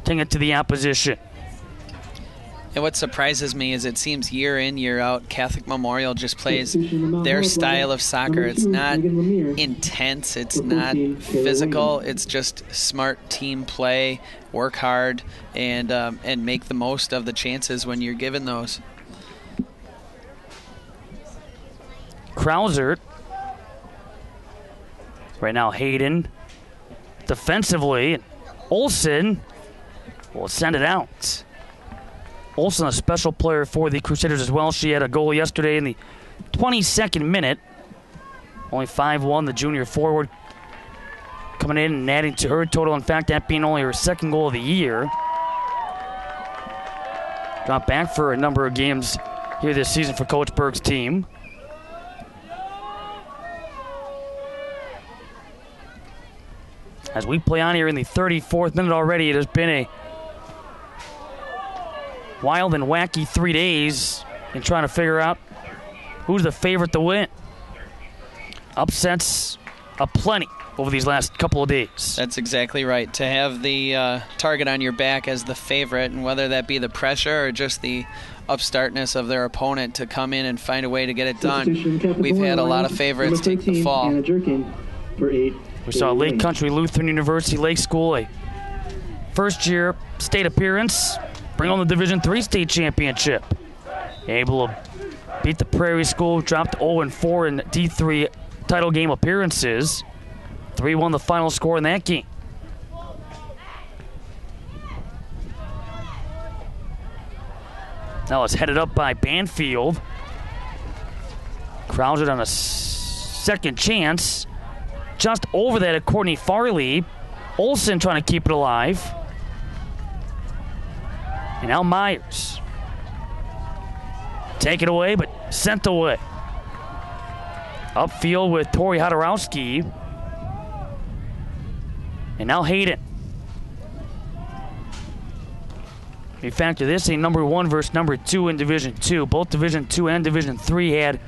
taken it to the opposition. And what surprises me is it seems year in, year out, Catholic Memorial just plays their style of soccer. It's not intense. It's not physical. It's just smart team play, work hard, and make the most of the chances when you're given those. Krauser. Right now Hayden defensively. Olsen will send it out. Olsen, a special player for the Crusaders as well. She had a goal yesterday in the 22nd minute. Only 5-1, the junior forward coming in and adding to her total. In fact, that being only her 2nd goal of the year. Dropped back for a number of games here this season for Coach Berg's team. As we play on here in the 34th minute already, it has been a wild and wacky 3 days in trying to figure out who's the favorite to win. Upsets aplenty over these last couple of days. That's exactly right. To have the target on your back as the favorite, and whether that be the pressure or just the upstartness of their opponent to come in and find a way to get it done. We've had a lot of favorites take the fall. We saw Lake Country Lutheran University Lake School, a first-year state appearance, bring on the Division III state championship. Able to beat the Prairie School, dropped 0-4 in D3 title game appearances. 3-1 the final score in that game. Now it's headed up by Banfield. Krauser on a second chance. Just over that at Courtney Farley. Olsen trying to keep it alive. And now Myers. Take it away, but sent away. Upfield with Tori Hodorowski. And now Hayden. You factor this, a number 1 versus number 2 in Division II. Both Division II and Division III had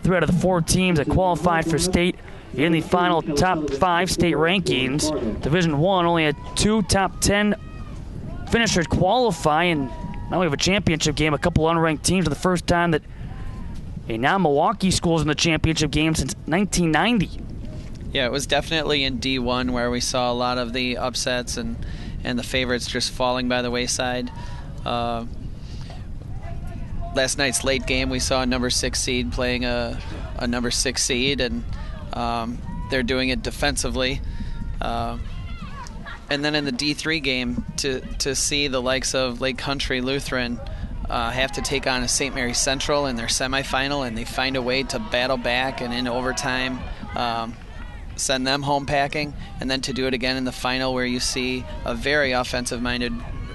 3 out of the 4 teams that qualified for state in the final top 5 state rankings. Division I only had 2 top 10 finishers qualify, and now we have a championship game, a couple unranked teams for the first time that a non-Milwaukee school's in the championship game since 1990. Yeah, it was definitely in D1 where we saw a lot of the upsets and the favorites just falling by the wayside. Last night's late game, we saw a number 6 seed playing a number 6 seed, and they're doing it defensively. And then in the D3 game, to see the likes of Lake Country Lutheran have to take on a St. Mary's Central in their semifinal, and they find a way to battle back, and in overtime send them home packing, and then to do it again in the final where you see a very offensive-minded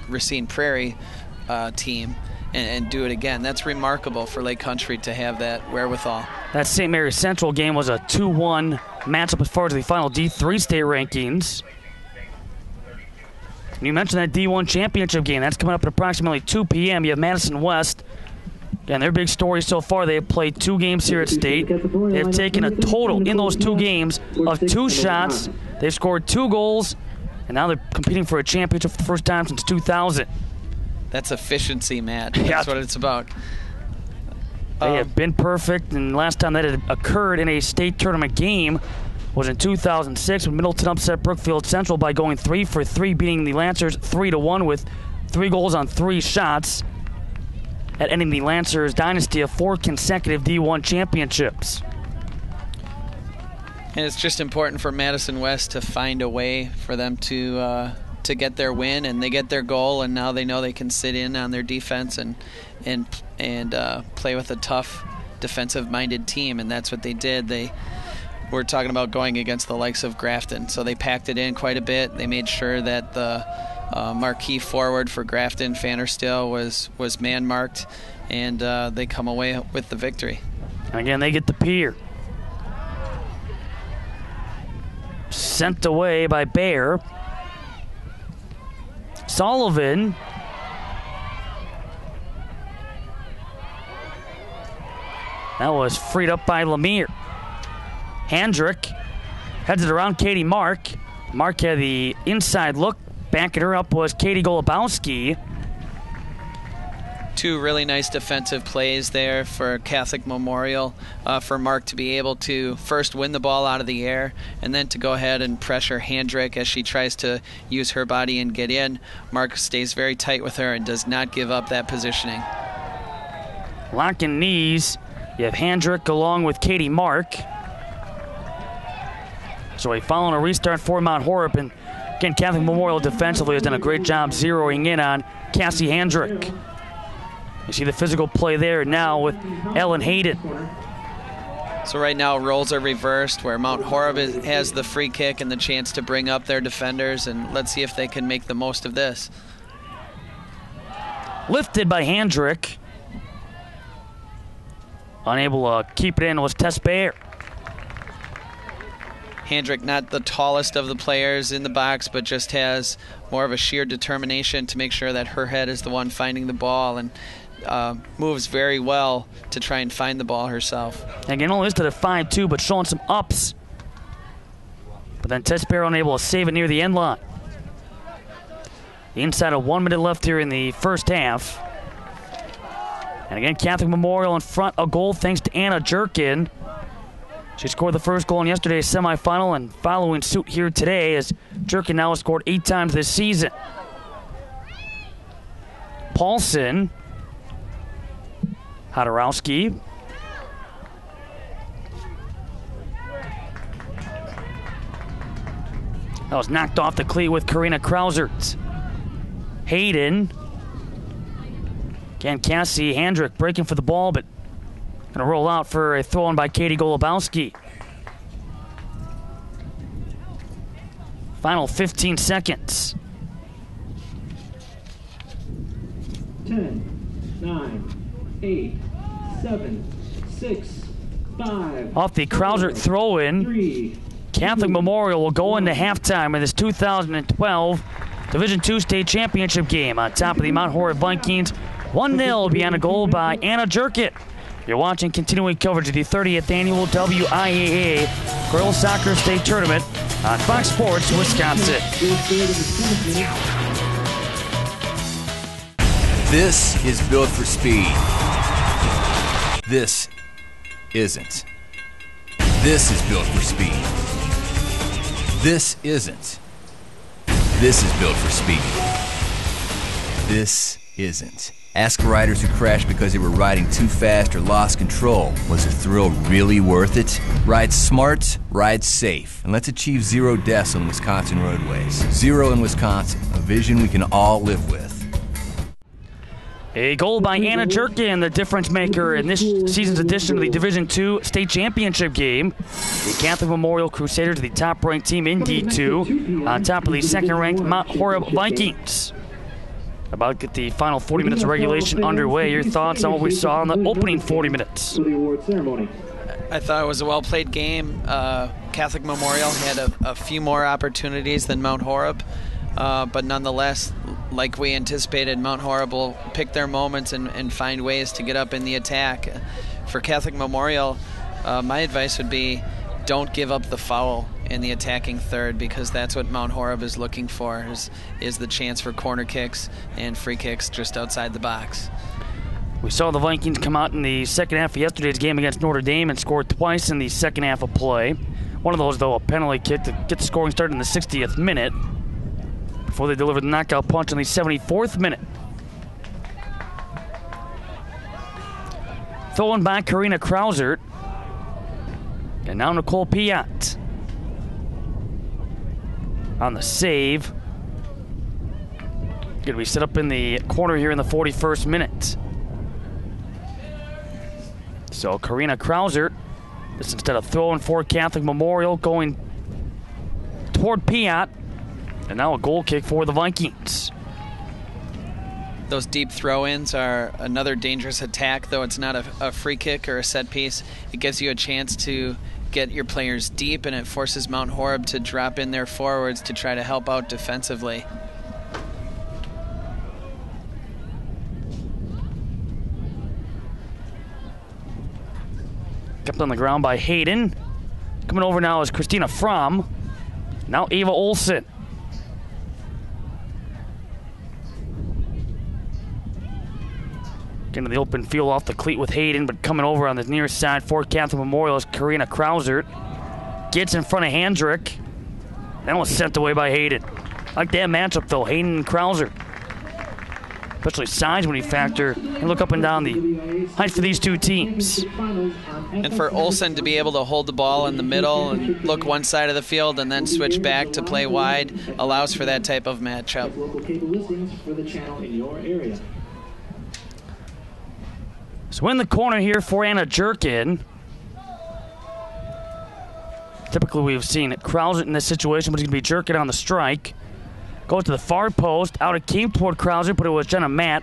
Racine Prairie team and do it again. That's remarkable for Lake Country to have that wherewithal. That St. Mary's Central game was a 2-1 matchup as far as the final D3 state rankings. And you mentioned that D1 championship game. That's coming up at approximately 2 p.m. You have Madison West. And their big story so far, they have played 2 games here at state. They have taken a total in those 2 games of 2 shots. They've scored 2 goals, and now they're competing for a championship for the first time since 2000. That's efficiency, Matt. That's what it's about. They have been perfect, and last time that had occurred in a state tournament game was in 2006 when Middleton upset Brookfield Central by going 3 for 3, beating the Lancers 3-1 with 3 goals on 3 shots, at ending the Lancers dynasty of 4 consecutive D1 championships. And it's just important for Madison West to find a way for them to get their win, and they get their goal, and now they know they can sit in on their defense and play with a tough defensive-minded team, and that's what they did. They were talking about going against the likes of Grafton, so they packed it in quite a bit. They made sure that the marquee forward for Grafton, Fannerstill, was man-marked, and they come away with the victory. Again, they get the pier. Sent away by Bayer. Sullivan. That was freed up by Lemire. Handrick heads it around Katie Mark. Mark had the inside look. Backing her up was Katie Golubowski. 2 really nice defensive plays there for Catholic Memorial, for Mark to be able to first win the ball out of the air and then to go ahead and pressure Handrick as she tries to use her body and get in. Mark stays very tight with her and does not give up that positioning. Locking knees. You have Handrick along with Katie Mark. So following a restart for Mount Horeb, and again, Catholic Memorial defensively has done a great job zeroing in on Cassie Handrick. You see the physical play there now with Ellen Hayden. So right now roles are reversed where Mount Horeb has the free kick and the chance to bring up their defenders, and let's see if they can make the most of this. Lifted by Handrick. Unable to keep it in was Tess Bayer. Handrick, not the tallest of the players in the box, but just has more of a sheer determination to make sure that her head is the one finding the ball, and moves very well to try and find the ball herself. Again, only listed at 5'2", but showing some ups. But then Tess Bayer unable to save it near the end line. The inside of 1 minute left here in the first half. And again, Catholic Memorial in front, a goal thanks to Anna Jerkin. She scored the first goal in yesterday's semifinal and following suit here today, as Jerkin now has scored 8 times this season. Paulson. Hodorowski. That was knocked off the cleat with Karina Krausert. Hayden. Again, Cassie Handrick breaking for the ball, but going to roll out for a throw-in by Katie Golubowski. Final 15 seconds. 10, 9, 8, 7, 6, 5. Off the Krausert throw-in, 3. Catholic Memorial will go into halftime in this 2012 Division II State Championship game on top of the Mount Horeb Vikings. 1-0 behind a goal by Anna Jerkett. You're watching continuing coverage of the 30th Annual WIAA Girls Soccer State Tournament on Fox Sports Wisconsin. This is built for speed. This isn't. This is built for speed. This isn't. This is built for speed. This isn't. Ask riders who crashed because they were riding too fast or lost control. Was the thrill really worth it? Ride smart, ride safe, and let's achieve 0 deaths on Wisconsin roadways. 0 in Wisconsin, a vision we can all live with. A goal by Anna Jerkin, the difference maker in this season's edition of the Division II State Championship game. The Catholic Memorial Crusaders, the top-ranked team in D2, on top of the second-ranked Mount Horeb Vikings. About to get the final 40 minutes of regulation underway. Your thoughts on what we saw in the opening 40 minutes? I thought it was a well-played game. Catholic Memorial had a few more opportunities than Mount Horeb, but nonetheless, like we anticipated, Mount Horeb will pick their moments and find ways to get up in the attack. For Catholic Memorial, my advice would be don't give up the foul in the attacking third, because that's what Mount Horeb is looking for, is the chance for corner kicks and free kicks just outside the box. We saw the Vikings come out in the second half of yesterday's game against Notre Dame and scored twice in the second half of play. One of those, though, a penalty kick to get the scoring started in the 60th minute before they delivered the knockout punch in the 74th minute. Thrown by Karina Krausert. And now Nicole Piat on the save. Going to be set up in the corner here in the 41st minute. So Karina Krausert, this instead of throwing for Catholic Memorial, going toward Piat. And now a goal kick for the Vikings. Those deep throw-ins are another dangerous attack, though it's not a free kick or a set piece. It gives you a chance to get your players deep, and it forces Mount Horeb to drop in their forwards to try to help out defensively. Kept on the ground by Hayden. Coming over now is Christina Fromm. Now Ava Olsen. Getting to the open field off the cleat with Hayden, but coming over on the near side for Catholic Memorial is Karina Krausert. Gets in front of Handrick. That was sent away by Hayden. I like that matchup, though, Hayden and Krausert. Especially size when you factor and look up and down the height for these two teams. And for Olsen to be able to hold the ball in the middle and look one side of the field and then switch back to play wide allows for that type of matchup. So in the corner here for Anna Jerkin. Typically we've seen Krausert in this situation, but he's going to be Jerkin on the strike. Goes to the far post. Out it came toward Krausert, but it was Jenna Matt.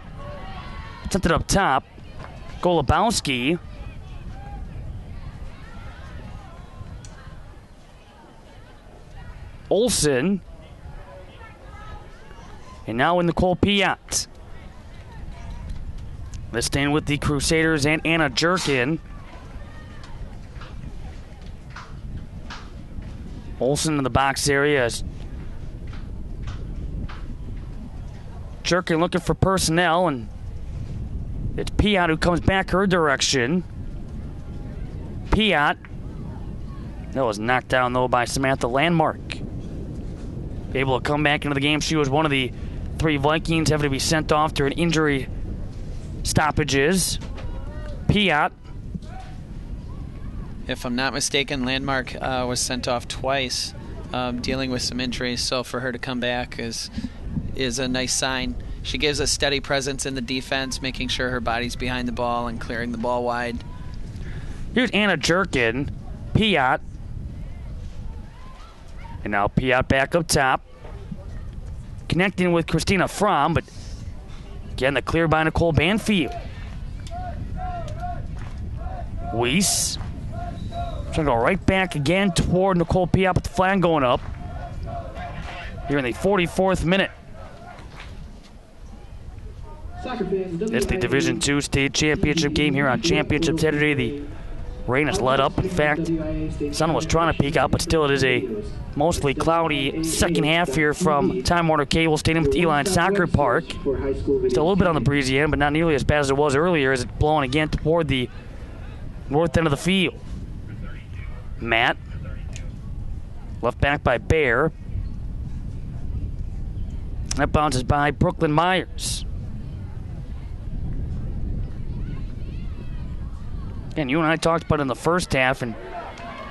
Sent it up top. Golubowski. Olsen. And now in Nicole Piat. Let's stand with the Crusaders and Anna Jerkin. Olsen in the box area. Is Jerkin looking for personnel, and it's Piat who comes back her direction. Piat. That was knocked down, though, by Samantha Landmark. Able to come back into the game. She was one of the 3 Vikings having to be sent off during injury stoppages. Piat. If I'm not mistaken, Landmark was sent off twice, dealing with some injuries. So for her to come back is a nice sign. She gives a steady presence in the defense, making sure her body's behind the ball and clearing the ball wide. Here's Anna Jerkin. Piat. And now Piat back up top. Connecting with Christina Fromm, but again, the clear by Nicole Banfield. Weiss. Trying to go right back again toward Nicole Piat, with the flag going up. Here in the 44th minute. It's the Division II State Championship game here on Championship Saturday. The rain has let up. In fact, the sun was trying to peek out, but still it is a mostly cloudy second half here from Time Warner Cable Stadium at the Uihlein Soccer Park. Still a little bit on the breezy end, but not nearly as bad as it was earlier, as it's blowing again toward the north end of the field. Matt. Left back by Bear. That bounces by Brooklyn Myers. And you and I talked about it in the first half and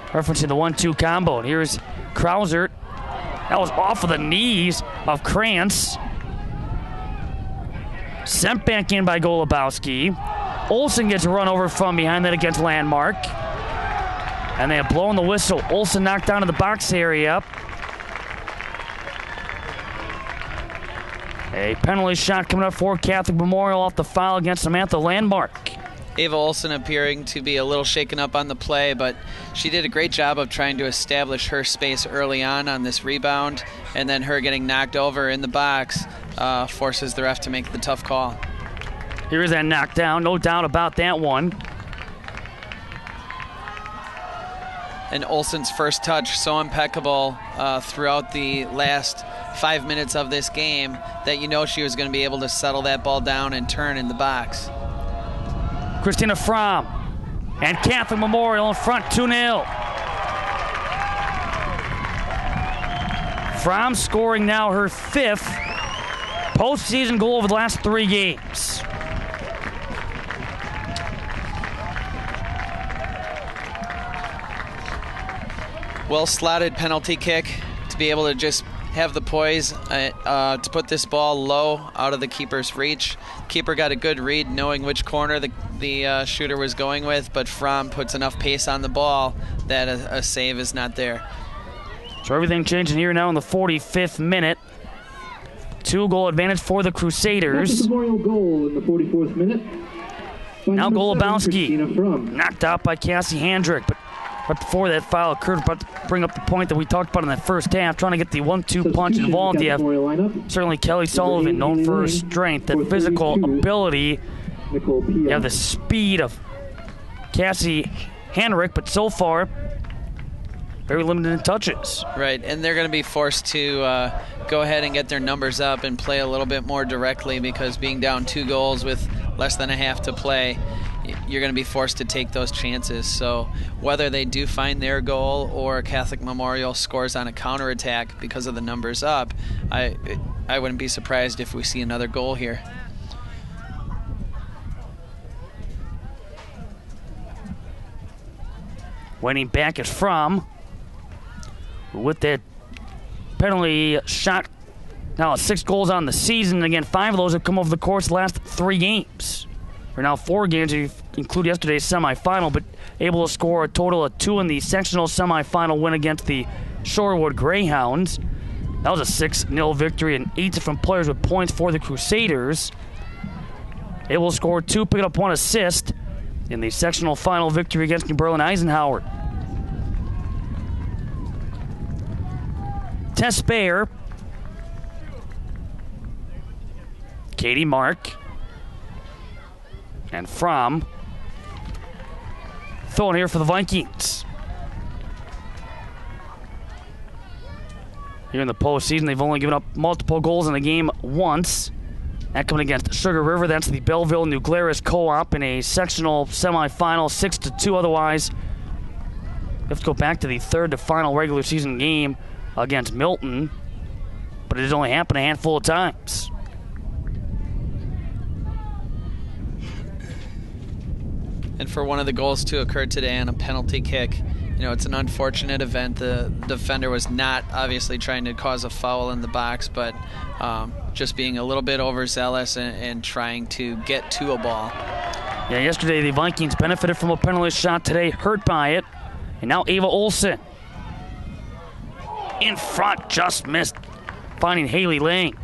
referencing the 1-2 combo. And here's Krausert. That was off of the knees of Krantz. Sent back in by Golubowski. Olsen gets run over from behind that against Landmark. And they have blown the whistle. Olsen knocked down to the box area. A penalty shot coming up for Catholic Memorial off the foul against Samantha Landmark. Ava Olsen appearing to be a little shaken up on the play, but she did a great job of trying to establish her space early on this rebound, and then her getting knocked over in the box forces the ref to make the tough call. Here's that knockdown, no doubt about that one. And Olsen's first touch so impeccable throughout the last 5 minutes of this game that you know she was going to be able to settle that ball down and turn in the box. Christina Fromm and Catholic Memorial in front 2-0. Fromm scoring now her 5th postseason goal over the last 3 games. Well slotted penalty kick to be able to just have the poise to put this ball low out of the keeper's reach. Keeper got a good read knowing which corner the shooter was going with, but Fromm puts enough pace on the ball that a save is not there. So everything changing here now in the 45th minute. 2-goal advantage for the Crusaders. Memorial goal in the 44th minute. Now Golubowski knocked out by Cassie Handrick, but right before that foul occurred, about to bring up the point that we talked about in that first half, trying to get the 1-2 punch involved. You have certainly Kelly Sullivan, known for her strength, that physical ability. You have the speed of Cassie Handrick, but so far, very limited in touches. Right, and they're going to be forced to go ahead and get their numbers up and play a little bit more directly, because being down 2 goals with less than a half to play, you're going to be forced to take those chances. So whether they do find their goal or Catholic Memorial scores on a counterattack because of the numbers up, I wouldn't be surprised if we see another goal here. Waiting back is Fromm with that penalty shot. Now 6 goals on the season. Again, 5 of those have come over the course of the last 3 games. Or now 4 games if you include yesterday's semifinal, but able to score a total of 2 in the sectional semifinal win against the Shorewood Greyhounds. That was a 6-0 victory, and 8 different players with points for the Crusaders. Able to score 2, picking up 1 assist in the sectional final victory against New Berlin Eisenhower. Tess Bayer, Katie Mark, and Fromm throwing here for the Vikings. Here in the postseason, they've only given up multiple goals in a game once. That coming against Sugar River. That's the Belleville New Glarus Co-op in a sectional semifinal, 6-2. Otherwise, we have to go back to the 3rd to final regular season game against Milton, but it has only happened a handful of times. And for one of the goals to occur today on a penalty kick, you know, it's an unfortunate event. The defender was not obviously trying to cause a foul in the box, but just being a little bit overzealous and trying to get to a ball. Yeah, yesterday the Vikings benefited from a penalty shot, today hurt by it. And now Ava Olsen in front, just missed, finding Haley Lane.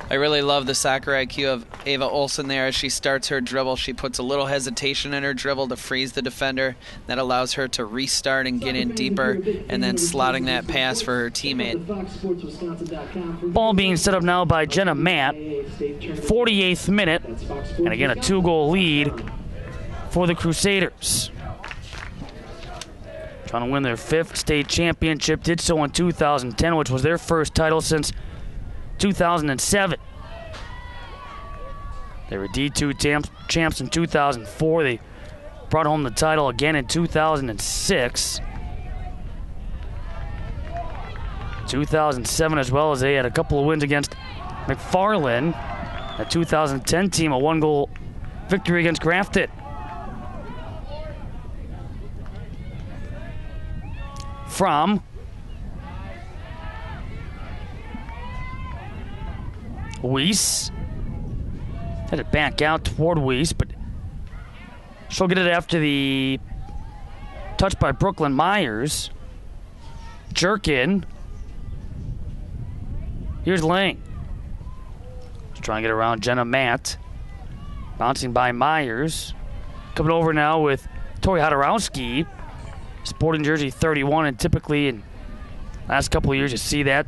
I really love the soccer IQ of Ava Olsen there. As she starts her dribble, she puts a little hesitation in her dribble to freeze the defender. That allows her to restart and get in deeper, and then slotting that pass for her teammate. Ball being set up now by Jenna Matt. 48th minute, and again a 2-goal lead for the Crusaders. Trying to win their 5th state championship. Did so in 2010, which was their first title since 2007. They were D2 champs in 2004. They brought home the title again in 2006. 2007 as well, as they had a couple of wins against McFarland. The 2010 team, a 1-goal victory against Grafton. From Weiss Had it back out toward Weiss, but she'll get it after the touch by Brooklyn Myers. Jerk in. Here's Lang. She's trying to get around Jenna Matt. Bouncing by Myers. Coming over now with Tori Hodorowski. Sporting jersey 31, and typically in last couple of years you see that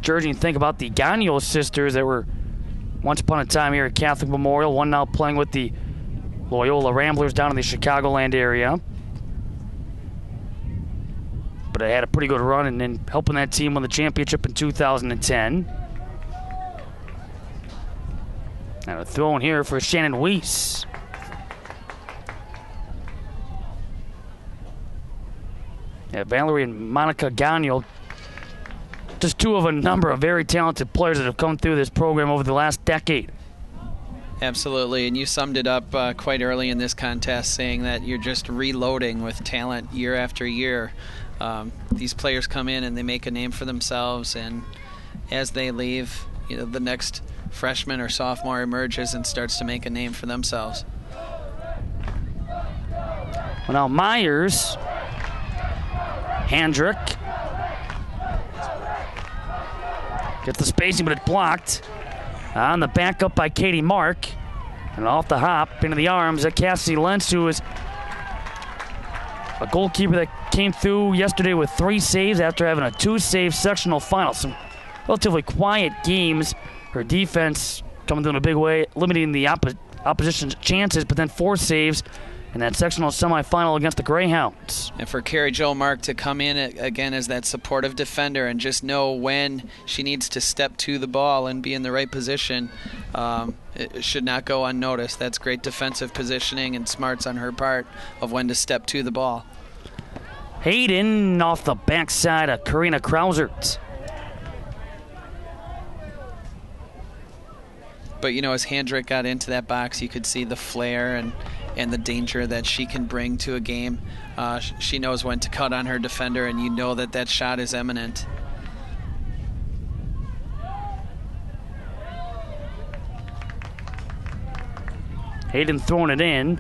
jersey and think about the Gagnon sisters that were once upon a time here at Catholic Memorial. One now playing with the Loyola Ramblers down in the Chicagoland area. But I had a pretty good run and then helping that team win the championship in 2010. And a throw in here for Shannon Weiss. Yeah, Valerie and Monica Gagnon, just two of a number of very talented players that have come through this program over the last decade. Absolutely, and you summed it up quite early in this contest, saying that you're just reloading with talent year after year. These players come in and they make a name for themselves, and as they leave, the next freshman or sophomore emerges and starts to make a name for themselves. Well, now Myers, Handrick, gets the spacing, but it's blocked. On the backup by Katie Mark. And off the hop into the arms of Cassie Lentz, who is a goalkeeper that came through yesterday with 3 saves after having a 2-save sectional final. Some relatively quiet games. Her defense coming through in a big way, limiting the opposition's chances, but then 4 saves in that sectional semifinal against the Greyhounds. And for Carrie Jo Mark to come in again as that supportive defender and just know when she needs to step to the ball and be in the right position, it should not go unnoticed. That's great defensive positioning and smarts on her part of when to step to the ball. Hayden off the backside of Karina Krausert. But, as Handrick got into that box, you could see the flair and the danger that she can bring to a game. She knows when to cut on her defender, and you know that shot is imminent. Hayden throwing it in.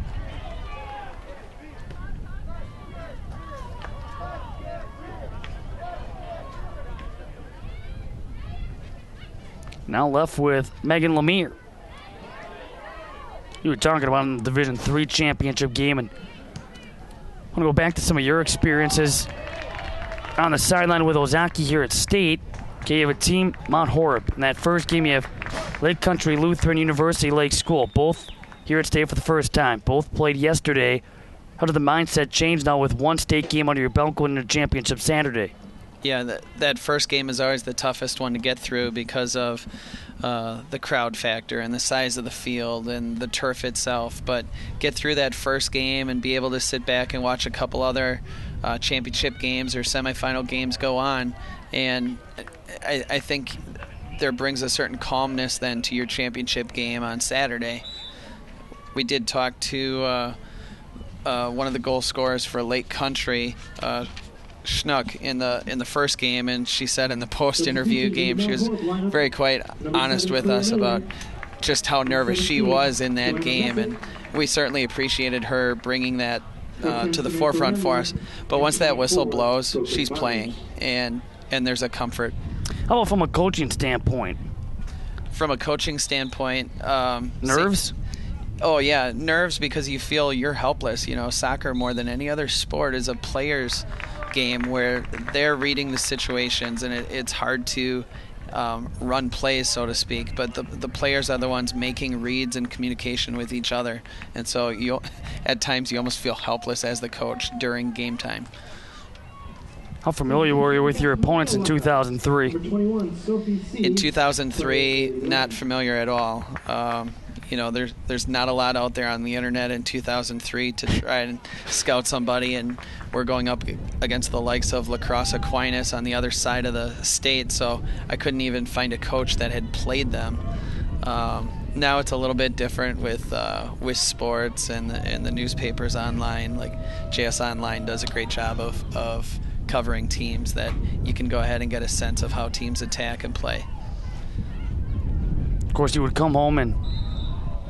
Now left with Megan Lemire. You were talking about in the Division III championship game, and I want to go back to some of your experiences on the sideline with Ozaki here at State. Okay, you have a team, Mount Horeb. In that first game, you have Lake Country Lutheran University Lake School, both here at State for the first time. Both played yesterday. How did the mindset change now with one state game under your belt going into the championship Saturday? Yeah, that first game is always the toughest one to get through because of the crowd factor and the size of the field and the turf itself. But get through that first game and be able to sit back and watch a couple other championship games or semifinal games go on. And I think there brings a certain calmness then to your championship game on Saturday. We did talk to one of the goal scorers for Lake Country, Schnuck, in the first game, and she said in the post-interview game she was very quite honest with us about just how nervous she was in that game, and we certainly appreciated her bringing that to the forefront for us. But once that whistle blows, she's playing, and there's a comfort. How about from a coaching standpoint? From a coaching standpoint, nerves? Oh, yeah, nerves, because you feel you're helpless. Soccer, more than any other sport, is a player's game where they're reading the situations, and it's hard to run plays, so to speak, but the players are the ones making reads and communication with each other, and so at times you almost feel helpless as the coach during game time. How familiar were you with your opponents in 2003? In 2003, not familiar at all. There's not a lot out there on the internet in 2003 to try and scout somebody, and we're going up against the likes of La Crosse Aquinas on the other side of the state, so I couldn't even find a coach that had played them. Now it's a little bit different with sports and the newspapers online. Like JS Online does a great job of covering teams that you can go ahead and get a sense of how teams attack and play. Of course, you would come home and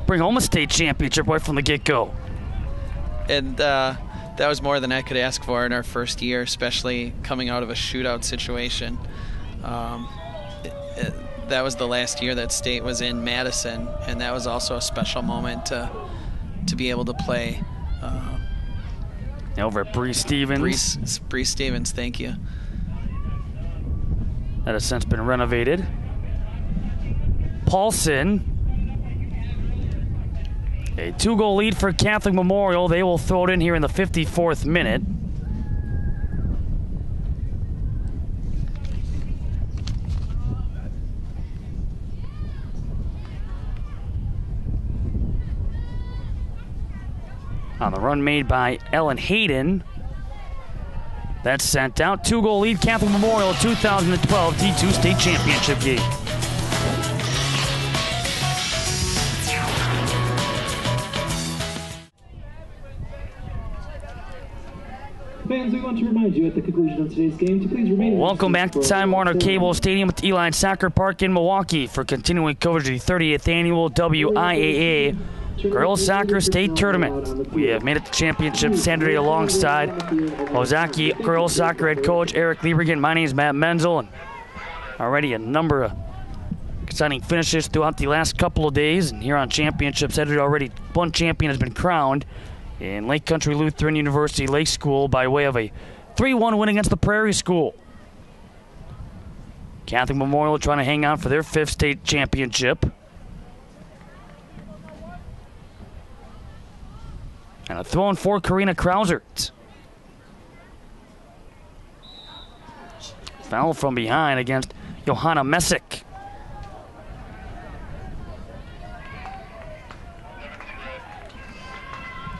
bring home a state championship right from the get-go. And that was more than I could ask for in our first year, especially coming out of a shootout situation. That was the last year that state was in Madison, and that was also a special moment to be able to play. Over at Bree Stevens. Bree Stevens, thank you. That has since been renovated. Paulson. A 2-goal lead for Catholic Memorial. They will throw it in here in the 54th minute. On the run made by Ellen Hayden. That's sent out. 2-goal lead, Catholic Memorial 2012 D2 State Championship game. Fans, we want to remind you at the conclusion of today's game to please remain. Welcome back to Time Warner Cable Stadium at the Uihlein Soccer Park in Milwaukee for continuing coverage of the 30th annual WIAA Girls Soccer State Tournament. We have made it to championship Saturday alongside Ozaki Girls Soccer head coach Eric Liebergen. My name is Matt Menzel, and already a number of exciting finishes throughout the last couple of days. And here on Championship Saturday, already one champion has been crowned in Lake Country Lutheran University Lake School by way of a 3-1 win against the Prairie School. Catholic Memorial trying to hang on for their 5th state championship. And a throw-in for Karina Krausert. Foul from behind against Johanna Messick.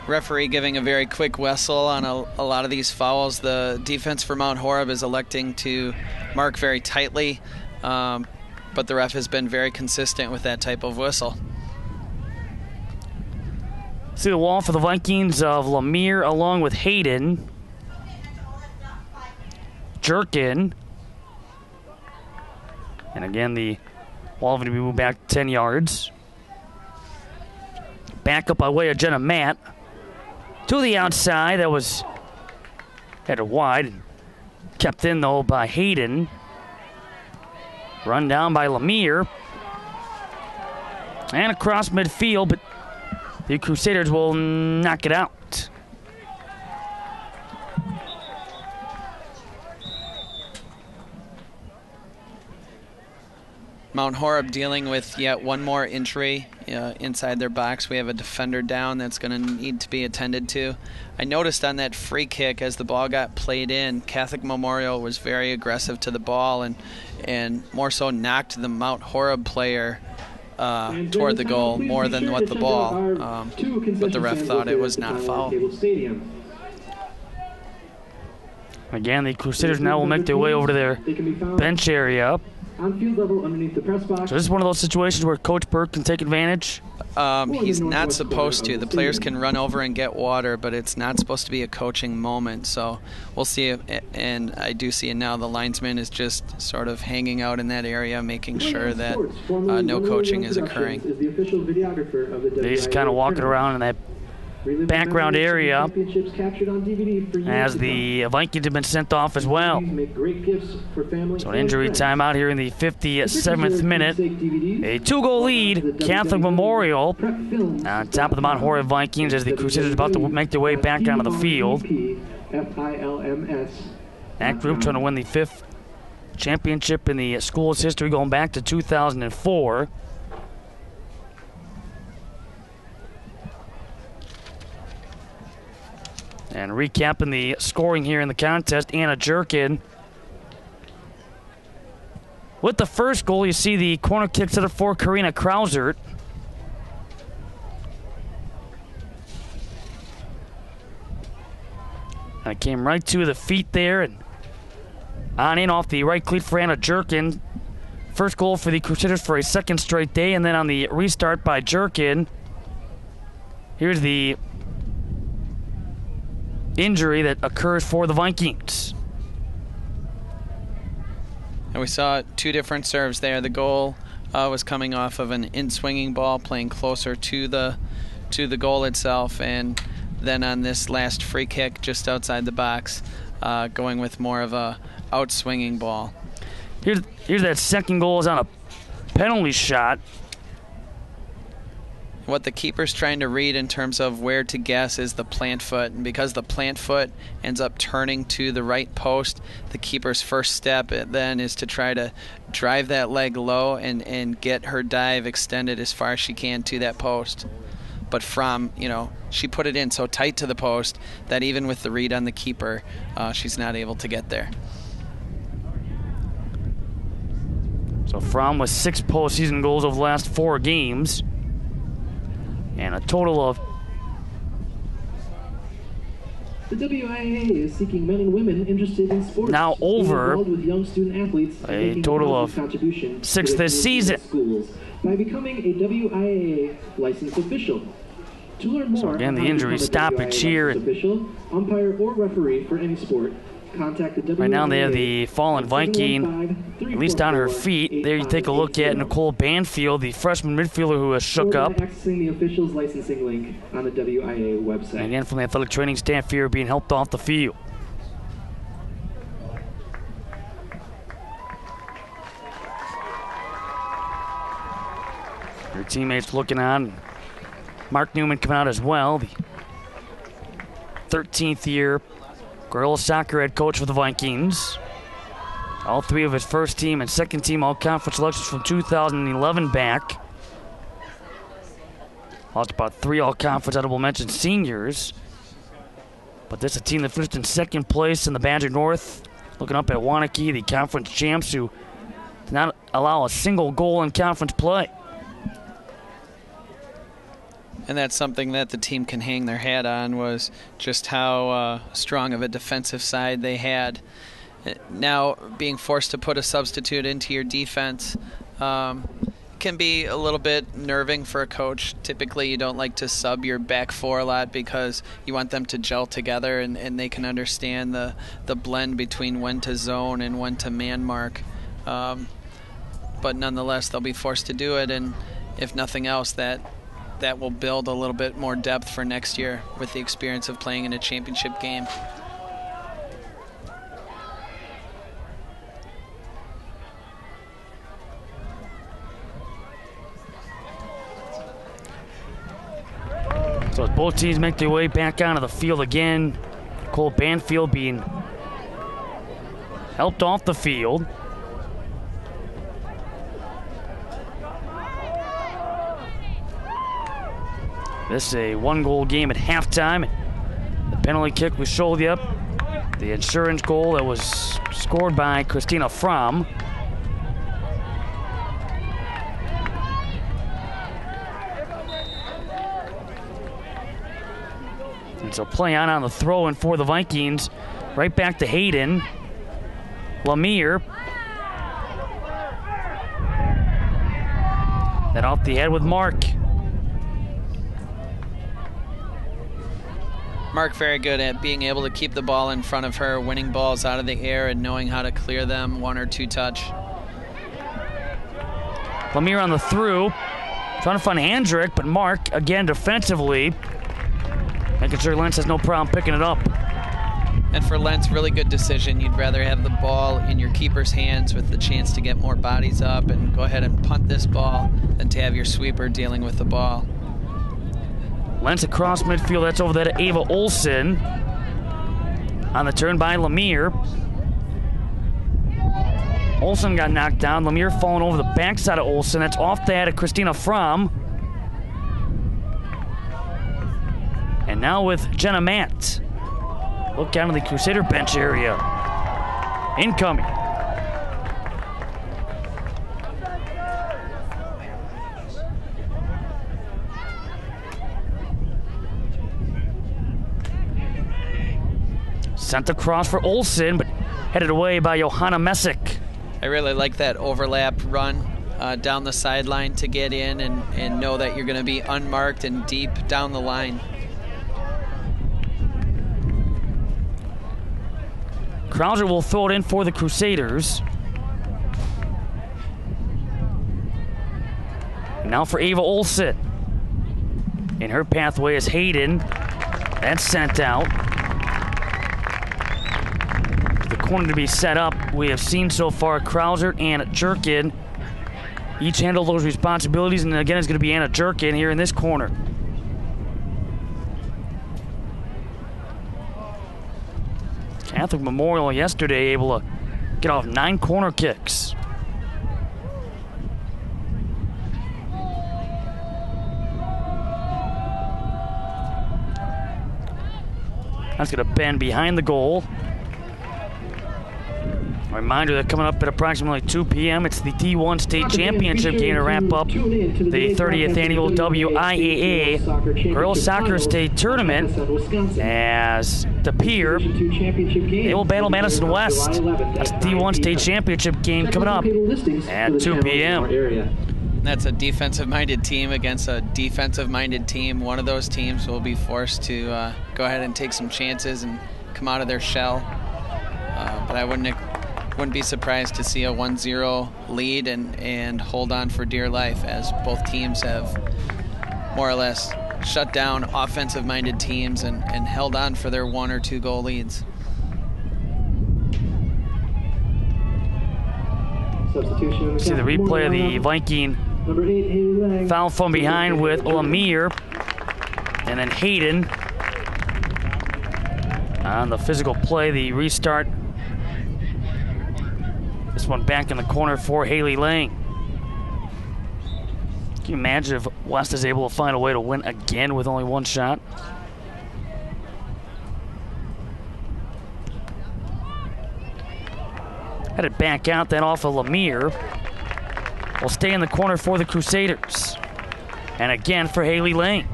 Referee giving a very quick whistle on a lot of these fouls. The defense for Mount Horeb is electing to mark very tightly, but the ref has been very consistent with that type of whistle. See the wall for the Vikings of Lemire along with Hayden. Jerkin. And again, the wall going to be moved back 10 yards. Back up by way of Jenna Matt. To the outside, that was headed wide. Kept in, though, by Hayden. Run down by Lemire. And across midfield, but the Crusaders will knock it out. Mount Horeb dealing with yet one more injury inside their box. We have a defender down that's going to need to be attended to. I noticed on that free kick as the ball got played in, Catholic Memorial was very aggressive to the ball and more so knocked the Mount Horeb player toward the goal more than what the ball. But the ref thought it was not a foul. Again, the Crusaders now will make their way over to their bench area. On field level underneath the press box. So this is one of those situations where Coach Burke can take advantage? He's not supposed to. The players can run over and get water, but it's not supposed to be a coaching moment. So we'll see. And I do see it now. The linesman is just sort of hanging out in that area, making sure that no coaching is occurring. They just kind of walking around in that background area as the Vikings have been sent off as well. So an injury timeout here in the 57th minute. A 2-goal lead, Catholic Memorial on top of the Mount Horeb Vikings as the Crusaders are about to make their way back onto the field. That group trying to win the 5th championship in the school's history going back to 2004. And recapping the scoring here in the contest, Anna Jerkin. With the first goal, you see the corner kick set up for Karina Krausert. And it came right to the feet there and on in off the right cleat for Anna Jerkin. First goal for the Crusaders for a second straight day, and then on the restart by Jerkin. Here's the injury that occurs for the Vikings. And we saw two different serves there. The goal was coming off of an in-swinging ball, playing closer to the goal itself, and then on this last free kick just outside the box, going with more of a out-swinging ball. Here's that second goal is on a penalty shot. What the keeper's trying to read in terms of where to guess is the plant foot, and because the plant foot ends up turning to the right post, the keeper's first step then is to try to drive that leg low and get her dive extended as far as she can to that post. But she put it in so tight to the post that even with the read on the keeper, she's not able to get there. So Fromm with 6 postseason goals over the last 4 games. And a total of... The WIAA is seeking men and women interested in sports. Now over with young student athletes a total of 6 this season. Schools by becoming a WIAA licensed official. To learn more, so again, the injury stoppage here. Official, umpire, or referee for any sport. Contact the WIAA. Right now they have the fallen Viking, at least on her feet. There you take a look at Nicole Banfield, the freshman midfielder who has shook up. Accessing the official's licensing link on the WIAA website. And again, from the athletic training staff here, being helped off the field. Your teammates looking on. Mark Newman coming out as well, the 13th year girls soccer head coach for the Vikings. All 3 of his first team and second team all-conference selections from 2011 back. Lost about 3 all-conference honorable mention seniors. But this is a team that finished in second place in the Badger North. Looking up at Waunakee, the conference champs, who did not allow a single goal in conference play. And that's something that the team can hang their hat on, was just how strong of a defensive side they had. Now being forced to put a substitute into your defense can be a little bit nerving for a coach. Typically you don't like to sub your back 4 a lot because you want them to gel together and they can understand the blend between when to zone and when to man mark. But nonetheless, they'll be forced to do it, and if nothing else, that will build a little bit more depth for next year with the experience of playing in a championship game. So as both teams make their way back onto the field again, Cole Banfield being helped off the field. This is a 1-goal game at halftime. The penalty kick was showed up. The insurance goal that was scored by Christina Fromm. And so play on the throw-in for the Vikings. Right back to Hayden. Lemire. Then off the head with Mark. Mark very good at being able to keep the ball in front of her, winning balls out of the air and knowing how to clear them 1 or 2 touch. Lemire on the through, trying to find Handrick, but Mark, again defensively, making sure Lentz has no problem picking it up. And for Lentz, really good decision. You'd rather have the ball in your keeper's hands with the chance to get more bodies up and go ahead and punt this ball than to have your sweeper dealing with the ball. Lentz across midfield, that's over there to Ava Olsen. On the turn by Lemire. Olsen got knocked down. Lemire falling over the backside of Olsen. That's off the head of Christina Fromm. And now with Jenna Matt. Look down to the Crusader bench area. Incoming. Sent across for Olsen, but headed away by Johanna Messick. I really like that overlap run down the sideline to get in and know that you're going to be unmarked and deep down the line. Krauser will throw it in for the Crusaders. Now for Ava Olsen. In her pathway is Hayden. That's sent out. The corner to be set up. We have seen so far Krauser and Jerkin each handle those responsibilities, and again it's going to be Anna Jerkin here in this corner. Catholic Memorial yesterday able to get off 9 corner kicks. That's going to bend behind the goal. A reminder that coming up at approximately 2 p.m., it's the D1 State Championship game to wrap up the 30th annual WIAA Girls Soccer State Tournament, as the Pier, they will battle Madison West. That's the D1 State Championship game coming up at 2 p.m. That's a defensive-minded team against a defensive-minded team. One of those teams will be forced to go ahead and take some chances and come out of their shell. But I wouldn't be surprised to see a 1-0 lead and hold on for dear life, as both teams have more or less shut down offensive-minded teams and held on for their 1 or 2 goal leads. Substitution. See the replay of the Viking foul from behind with Lemire, and then Hayden on the physical play. The restart. This one back in the corner for Haley Lang. Can you imagine if West is able to find a way to win again with only 1 shot? Had it back out, then off of Lemire. Will stay in the corner for the Crusaders. And again for Haley Lang.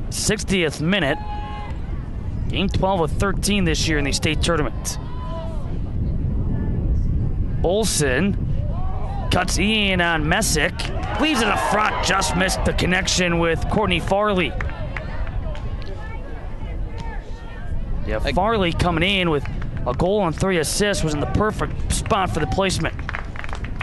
'60th minute. Game 12 of 13 this year in the state tournament. Olsen cuts in on Messick. Leaves it up front, just missed the connection with Courtney Farley. Yeah, Farley coming in with a goal and 3 assists, was in the perfect spot for the placement.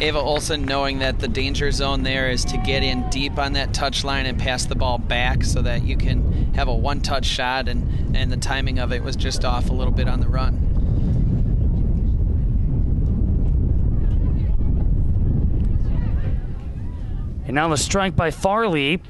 Ava Olsen knowing that the danger zone there is to get in deep on that touch line and pass the ball back so that you can have a one-touch shot, and the timing of it was just off a little bit on the run. And now the strike by Farley.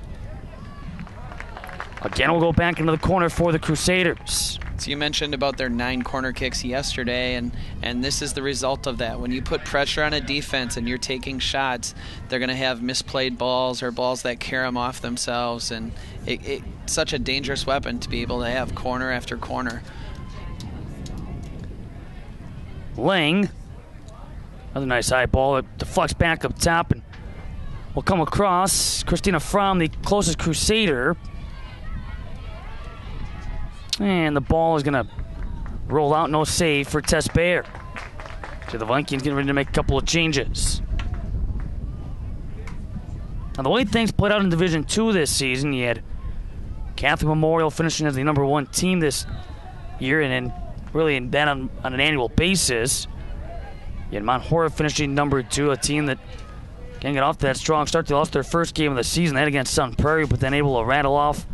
Again, we'll go back into the corner for the Crusaders. So you mentioned about their 9 corner kicks yesterday, and this is the result of that. When you put pressure on a defense and you're taking shots, they're going to have misplayed balls or balls that carry them off themselves, and it's such a dangerous weapon to be able to have corner after corner. Lang, another nice high ball. It deflects back up top and will come across. Christina Fromm, the closest Crusader. And the ball is going to roll out, no save for Tess Baer. So the Vikings getting ready to make a couple of changes. Now the way things played out in Division II this season, you had Catholic Memorial finishing as the #1 team this year, and then really that on an annual basis. You had Mount Horeb finishing #2, a team that can't get off to that strong start. They lost their first game of the season. They had against Sun Prairie, but then able to rattle off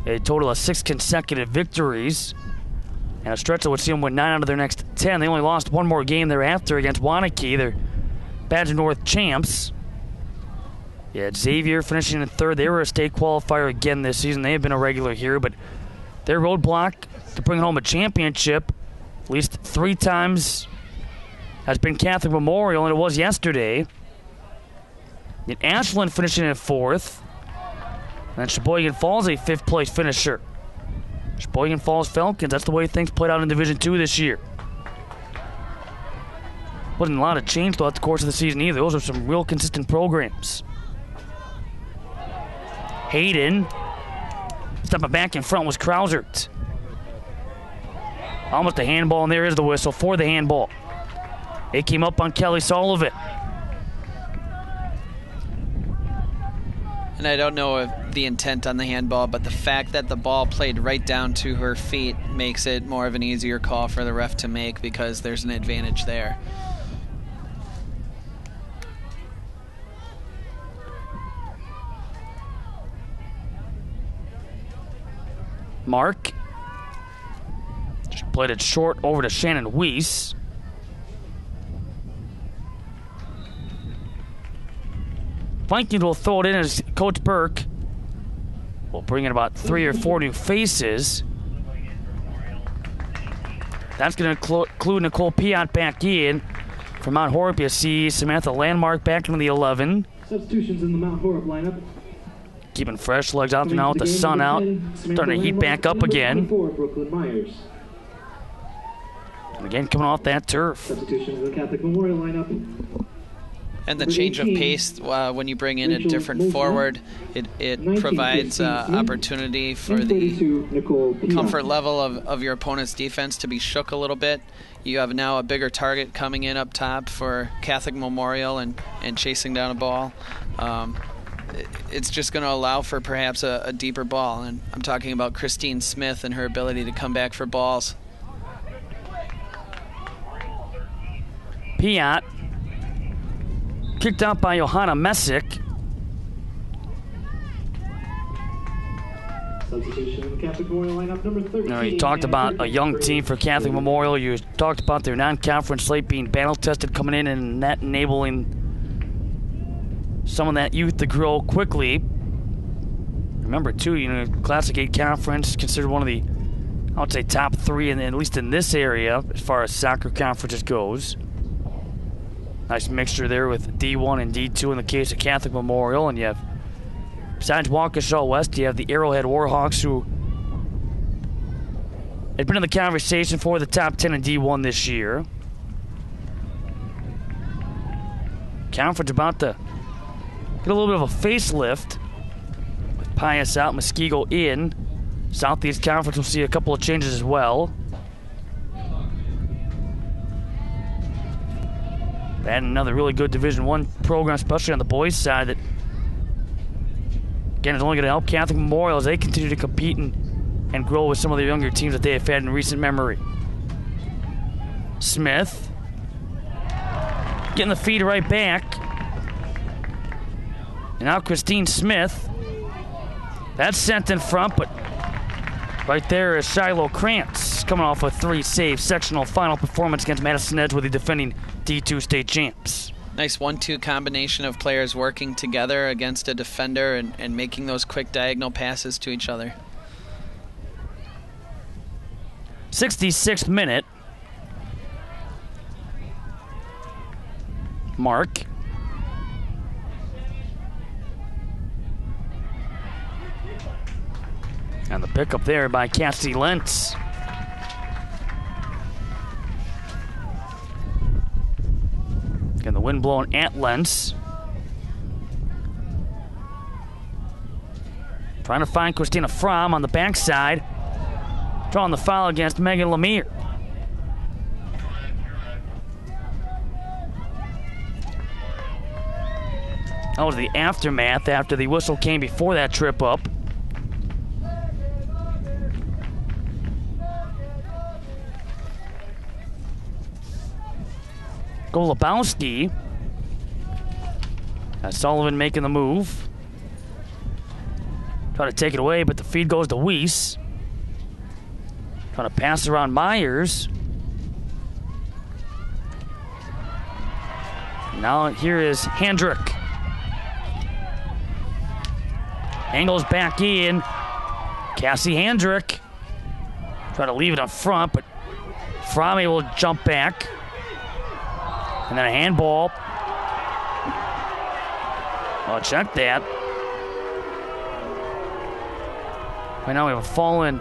a total of 6 consecutive victories, and a stretch that would see them win 9 out of their next 10. They only lost 1 more game thereafter against Waunakee, their Badger North champs. You had Xavier finishing in 3rd. They were a state qualifier again this season. They have been a regular here, but their roadblock to bring home a championship at least 3 times has been Catholic Memorial, and it was yesterday. And Ashland finishing in 4th. And Sheboygan Falls, a 5th place finisher. Sheboygan Falls Falcons, that's the way things played out in Division II this year. Wasn't a lot of change throughout the course of the season either. Those are some real consistent programs. Hayden, stepping back in front was Krausert. Almost a handball, and there is the whistle for the handball. It came up on Kelly Sullivan. And I don't know if the intent on the handball, but the fact that the ball played right down to her feet makes it more of an easier call for the ref to make because there's an advantage there. Mark just played it short over to Shannon Weiss. Vikings will throw it in as Coach Burke will bring in about 3 or 4 new faces. That's going to include Nicole Piat back in. For Mount Horeb, you see Samantha Landmark back into the 11. Substitutions in the Mount Horeb lineup. Keeping fresh legs out there now with the sun out. Starting to heat back up again. And again, coming off that turf. Substitutions in the Catholic Memorial lineup. And the change of pace when you bring in a different forward, it provides opportunity for the comfort level of your opponent's defense to be shook a little bit. You have now a bigger target coming in up top for Catholic Memorial and chasing down a ball. It's just going to allow for perhaps a deeper ball. And I'm talking about Christine Smith and her ability to come back for balls. Piat. Kicked out by Johanna Messick. Substitution in the Catholic Memorial lineup, number 13. You talked about a young team for Catholic Memorial. You talked about their non-conference slate being battle-tested coming in and that enabling some of that youth to grow quickly. Remember, too, Classic 8 Conference considered one of the, I would say, top 3, at least in this area, as far as soccer conferences goes. Nice mixture there with D1 and D2 in the case of Catholic Memorial. And you have, besides Waukesha West, you have the Arrowhead Warhawks, who had been in the conversation for the top 10 in D1 this year. Conference about to get a little bit of a facelift with Pius out, Muskego in. Southeast Conference will see a couple of changes as well. And another really good Division I program, especially on the boys' side, that, again, is only going to help Catholic Memorial as they continue to compete and grow with some of the younger teams that they have had in recent memory. Smith getting the feed right back. And now Christine Smith. That's sent in front, but right there is Shiloh Krantz coming off a 3-save sectional final performance against Madison Edgewood, the defending D2 state champs. Nice 1-2 combination of players working together against a defender and making those quick diagonal passes to each other. 66th minute. Mark. And the pickup there by Cassidy Lentz. Again, the wind blowing at Lentz. Trying to find Christina Fromm on the backside. Drawing the foul against Megan Lemire. That was the aftermath after the whistle came before that trip up. Golubowski. Sullivan making the move. Try to take it away, but the feed goes to Weiss. Trying to pass around Myers. Now here is Hendrick. Angles back in. Cassie Hendrick. Try to leave it up front, but Fromme will jump back. And then a handball. Well, check that. Right now we have a fallen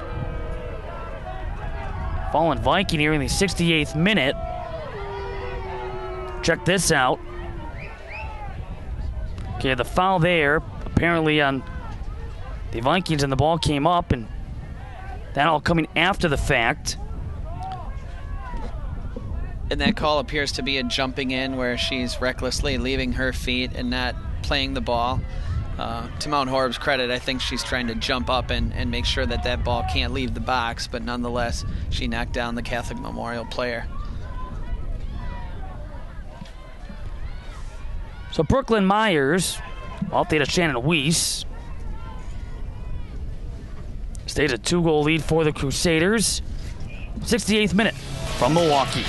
Viking here in the 68th minute. Check this out. Okay, the foul there, apparently on the Vikings, and the ball came up, and that all coming after the fact. And that call appears to be a jumping in where she's recklessly leaving her feet and not playing the ball. to Mount Horeb's credit, I think she's trying to jump up and make sure that that ball can't leave the box, but nonetheless, she knocked down the Catholic Memorial player. So Brooklyn Myers, update of Shannon Weiss, stays a 2-goal lead for the Crusaders. 68th minute from Milwaukee.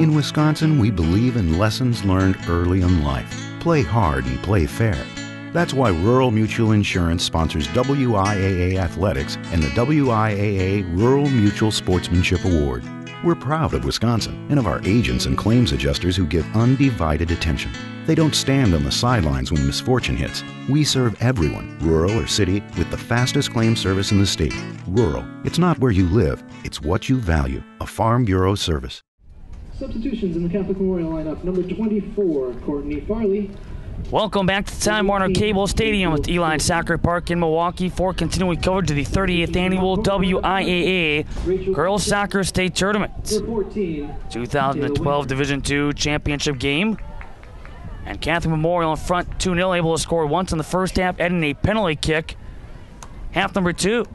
In Wisconsin, we believe in lessons learned early in life. Play hard and play fair. That's why Rural Mutual Insurance sponsors WIAA Athletics and the WIAA Rural Mutual Sportsmanship Award. We're proud of Wisconsin and of our agents and claims adjusters who give undivided attention. They don't stand on the sidelines when misfortune hits. We serve everyone, rural or city, with the fastest claim service in the state. Rural. It's not where you live, it's what you value. A Farm Bureau service. Substitutions in the Catholic Memorial lineup. Number 24, Courtney Farley. Welcome back to Time Warner Cable Stadium at Uihlein Soccer Park in Milwaukee for continuing coverage of the 38th annual WIAA Girls Soccer State Tournament. 2012 Division II championship game. And Catholic Memorial in front 2-0, able to score once in the first half, adding a penalty kick. Half number 2.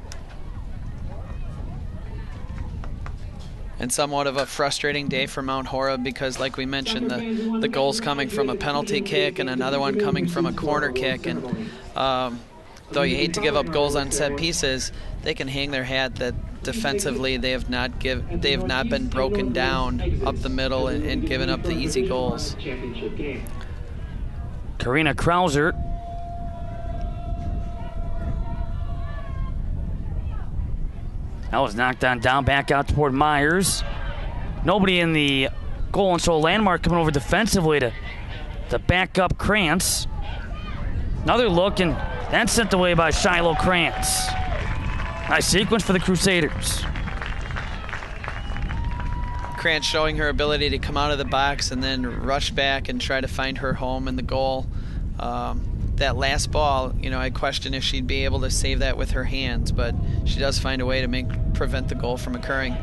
And somewhat of a frustrating day for Mount Horeb because, like we mentioned, the goal's coming from a penalty kick and another one coming from a corner kick. And though you hate to give up goals on set pieces, they can hang their hat that defensively they have not been broken down up the middle and given up the easy goals. Karina Krauser. That was knocked down, back out toward Myers. Nobody in the goal, and so a landmark coming over defensively to back up Krantz. Another look, and that's sent away by Shiloh Krantz. Nice sequence for the Crusaders. Krantz showing her ability to come out of the box and then rush back and try to find her home in the goal. That last ball, I question if she'd be able to save that with her hands, but she does find a way to prevent the goal from occurring.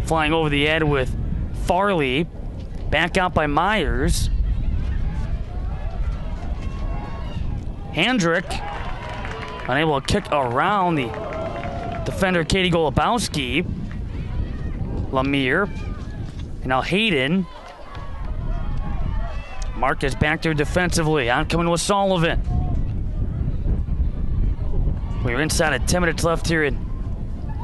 Flying over the head with Farley, back out by Myers. Handrick, unable to kick around the defender Katie Golubowski. Lemire. And now Hayden. Marcus back there defensively. On coming with Sullivan. We're inside of 10 minutes left here in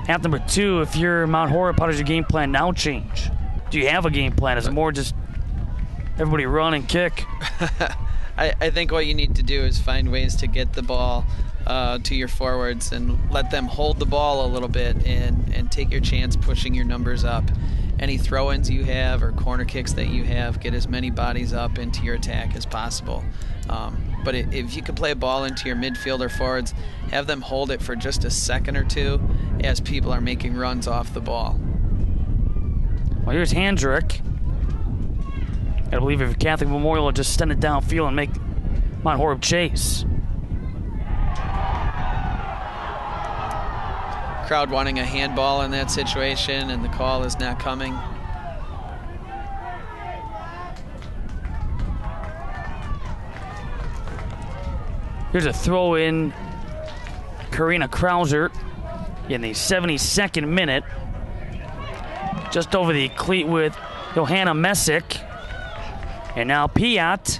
half number 2. If you're Mount Horeb, how does your game plan now change? Do you have a game plan? Is it more just everybody run and kick? I think what you need to do is find ways to get the ball to your forwards and let them hold the ball a little bit and take your chance pushing your numbers up. Any throw-ins you have or corner kicks that you have, get as many bodies up into your attack as possible. But if you can play a ball into your midfield or forwards, have them hold it for just a second or two as people are making runs off the ball. Well, here's Handrick. I believe if Catholic Memorial will just send it downfield and make Mount Horeb chase. Crowd wanting a handball in that situation, and the call is not coming. Here's a throw in. Karina Krauser in the 72nd minute. Just over the cleat with Johanna Messick. And now Piat.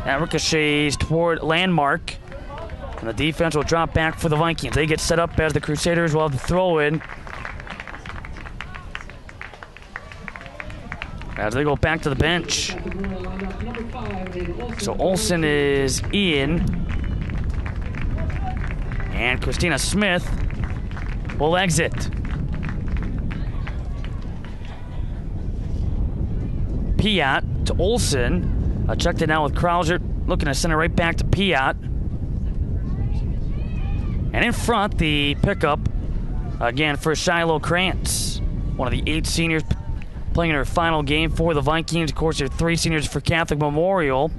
That ricochets toward Landmark. And the defense will drop back for the Vikings. They get set up as the Crusaders will have the throw in. As they go back to the bench. So Olsen is in. And Christina Smith will exit. Piat to Olsen. Checked it now with Krauser. Looking to send it right back to Piat. And in front, the pickup, again, for Shiloh Krantz. One of the 8 seniors playing in her final game for the Vikings. Of course, there are 3 seniors for Catholic Memorial.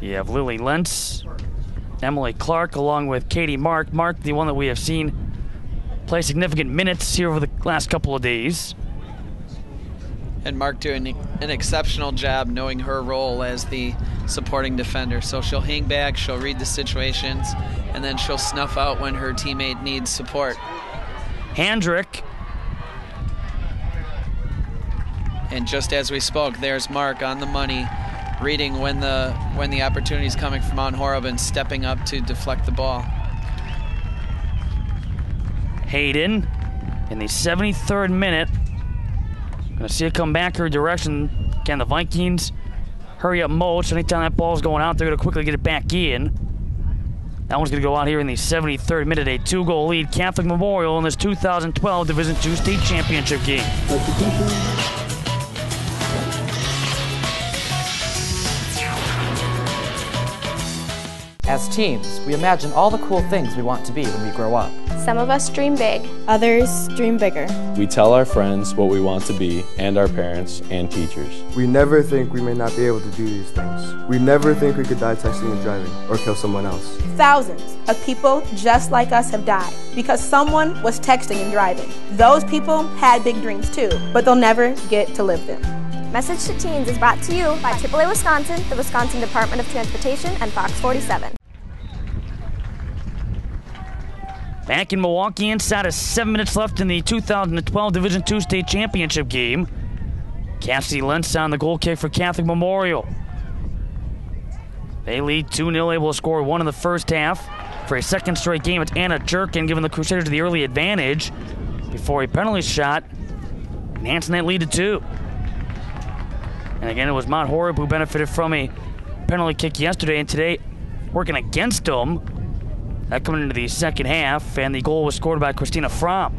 You have Lily Lentz, Emily Clark, along with Katie Mark. Mark, the one that we have seen play significant minutes here over the last couple of days. And Mark doing an exceptional job knowing her role as the supporting defender. So she'll hang back, she'll read the situations, and then she'll snuff out when her teammate needs support. Handrick. And just as we spoke, there's Mark on the money, reading when the opportunity is coming from Mount Horeb and stepping up to deflect the ball. Hayden in the 73rd minute. Gonna see it come back her direction. Can the Vikings hurry up most? Anytime that ball's going out, they're gonna quickly get it back in. That one's gonna go out here in the 73rd minute. A 2-goal lead, Catholic Memorial in this 2012 Division II state championship game. As teens, we imagine all the cool things we want to be when we grow up. Some of us dream big. Others dream bigger. We tell our friends what we want to be, and our parents and teachers. We never think we may not be able to do these things. We never think we could die texting and driving, or kill someone else. Thousands of people just like us have died because someone was texting and driving. Those people had big dreams too, but they'll never get to live them. Message to Teens is brought to you by AAA Wisconsin, the Wisconsin Department of Transportation, and Fox 47. Back in Milwaukee, inside of 7 minutes left in the 2012 Division II state championship game. Cassie Lentz on the goal kick for Catholic Memorial. They lead 2-0, able to score one in the first half. For a second straight game, it's Anna Jerkin giving the Crusaders the early advantage before a penalty shot, enhancing that lead to 2. And again, it was Mount Horeb who benefited from a penalty kick yesterday, and today working against them. That coming into the second half, and the goal was scored by Christina Fromm.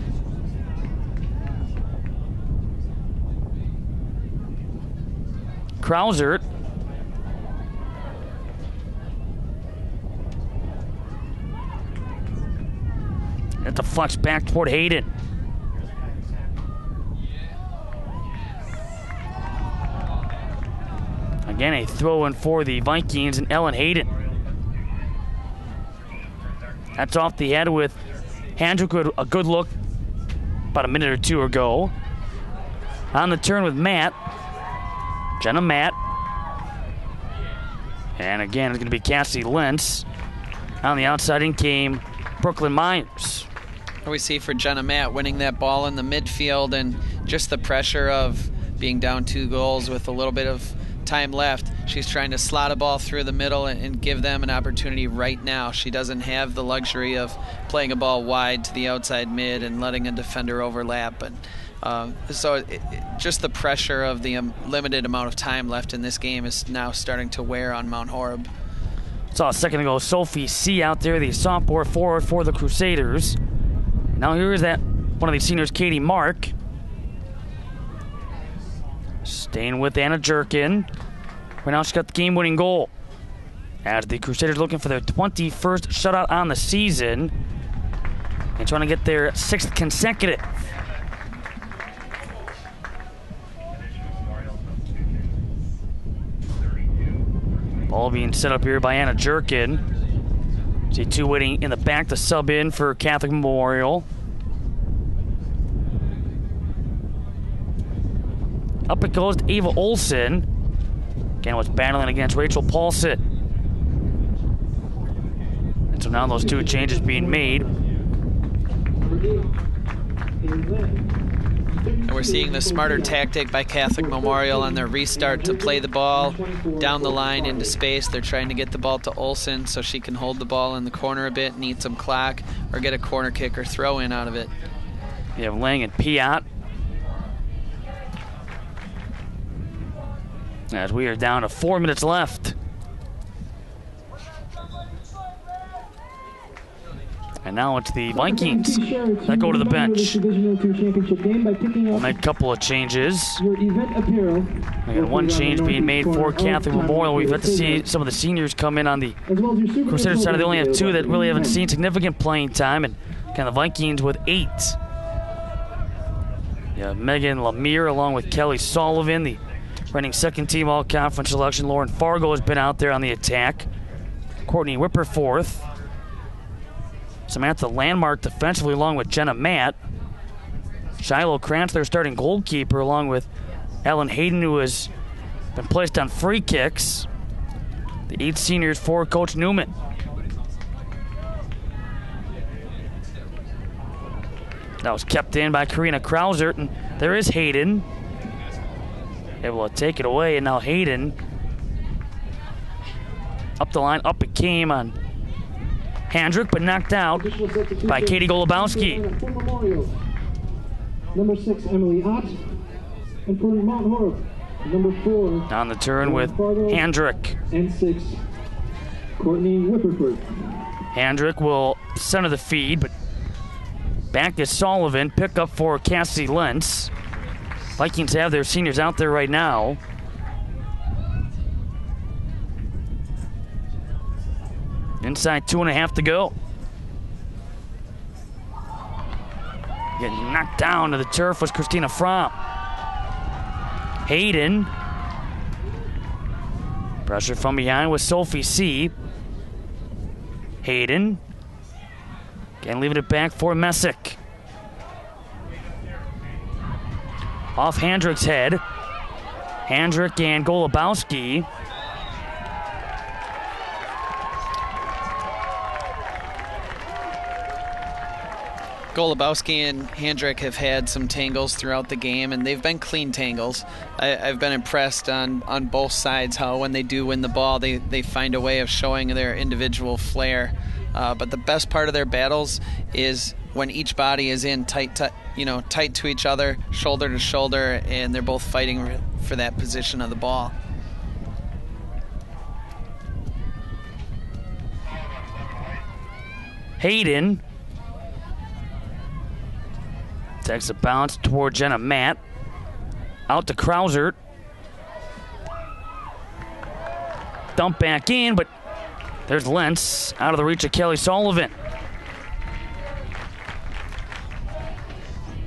Krauser. That's a flex back toward Hayden. Again, a throw-in for the Vikings and Ellen Hayden. That's off the head with Handrick with a good look about a minute or two ago. On the turn with Matt. Jenna Matt. And again, it's going to be Cassie Lentz. On the outside in came Brooklyn Myers. We see for Jenna Matt winning that ball in the midfield and just the pressure of being down 2 goals with a little bit of time left. She's trying to slot a ball through the middle and give them an opportunity right now. She doesn't have the luxury of playing a ball wide to the outside mid and letting a defender overlap. But just the pressure of the limited amount of time left in this game is now starting to wear on Mount Horeb. Saw a second ago Sophie C. out there, the sophomore forward for the Crusaders. Now here is that one of the seniors, Katie Mark. Staying with Anna Jerkin. Right now she's got the game-winning goal. As the Crusaders looking for their 21st shutout on the season. And trying to get their 6th consecutive. Ball being set up here by Anna Jerkin. See 2 waiting in the back to sub in for Catholic Memorial. Up it goes to Ava Olsen. Again, was battling against Rachel Paulson. And so now those 2 changes being made. And we're seeing the smarter tactic by Catholic Memorial on their restart to play the ball down the line into space. They're trying to get the ball to Olsen so she can hold the ball in the corner a bit and eat some clock or get a corner kick or throw in out of it. You have Lang and Piat. As we are down to 4 minutes left. And now it's the Vikings that go to the bench. We'll make a couple of changes. We got 1 change being made for Catholic Memorial. We've got to see some of the seniors come in on the Crusaders side. They only have 2 that really haven't seen significant playing time. And kind of the Vikings with 8. Yeah, Megan Lemire along with Kelly Sullivan, the Reigning second team all-conference selection. Lauren Fargo has been out there on the attack. Courtney Whipperforth. Samantha Landmark defensively along with Jenna Matt. Shiloh Krantz, their starting goalkeeper, along with Ellen Hayden, who has been placed on free kicks. The 8 seniors for Coach Newman. That was kept in by Karina Krausert, and there is Hayden. Able to take it away, and now Hayden up the line, up it came on Handrick, but knocked out by Katie Golubowski. Number 6, Emily Ott. And for Mount Horeb, number 4. On the turn with Handrick. And 6, Courtney Whipperford. Handrick will center the feed, but back is Sullivan. Pick up for Cassie Lentz. Vikings have their seniors out there right now. Inside 2.5 to go. Getting knocked down to the turf was Christina Fromm. Hayden. Pressure from behind with Sophie C. Hayden. Again, leaving it back for Messick. Off Handrick's head. Handrick and Golubowski. Golubowski and Handrick have had some tangles throughout the game, and they've been clean tangles. I've been impressed on both sides how when they do win the ball, they find a way of showing their individual flair. But the best part of their battles is when each body is in tight to each other, shoulder to shoulder, and they're both fighting for that position of the ball. Hayden takes a bounce toward Jenna Matt. Out to Krausert. Dump back in, but there's Lentz out of the reach of Kelly Sullivan.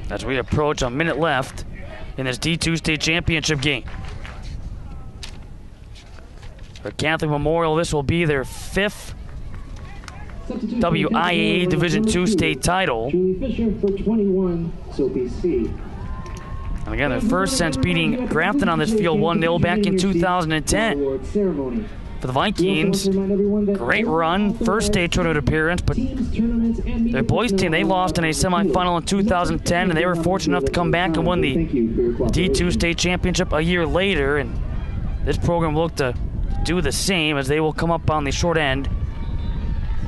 As we approach a minute left in this D2 state championship game. For Catholic Memorial, this will be their 5th WIAA Division II state title. Julie Fisher for 21, Sophie C. And again, their first since beating Grafton on this field 1-0 back in 2010. For the Vikings, great run, first state tournament appearance, but their boys team, they lost in a semifinal in 2010, and they were fortunate enough to come back and win the D2 state championship a year later, and this program will look to do the same as they will come up on the short end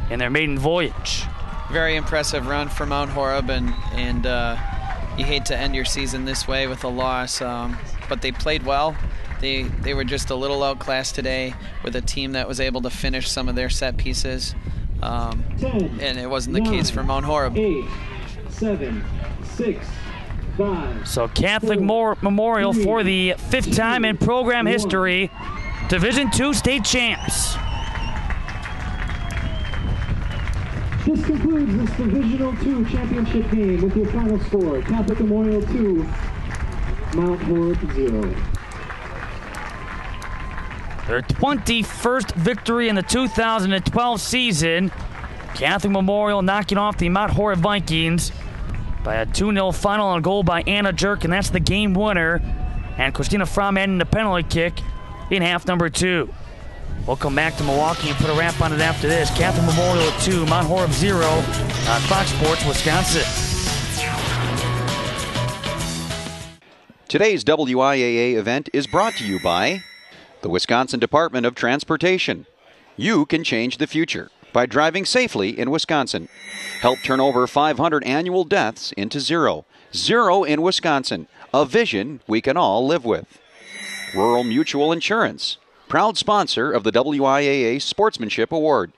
in their maiden voyage. Very impressive run for Mount Horeb, and you hate to end your season this way with a loss, but they played well. They were just a little outclassed today with a team that was able to finish some of their set pieces, and it wasn't the case for Mount Horeb. 8, 7, 6, 5. So Catholic Memorial for the 5th time in program history, Division II state champs. This concludes this Divisional II championship game with your final score: Catholic Memorial 2, Mount Horeb 0. Their 21st victory in the 2012 season. Catholic Memorial knocking off the Mount Horeb Vikings by a 2-0 final on a goal by Anna Jerk, and that's the game winner. And Christina Fromm adding the penalty kick in half number 2. We'll come back to Milwaukee and put a wrap on it after this. Catholic Memorial 2, Mount Horeb 0 on Fox Sports Wisconsin. Today's WIAA event is brought to you by the Wisconsin Department of Transportation. You can change the future by driving safely in Wisconsin. Help turn over 500 annual deaths into zero. Zero in Wisconsin, a vision we can all live with. Rural Mutual Insurance, proud sponsor of the WIAA Sportsmanship Award.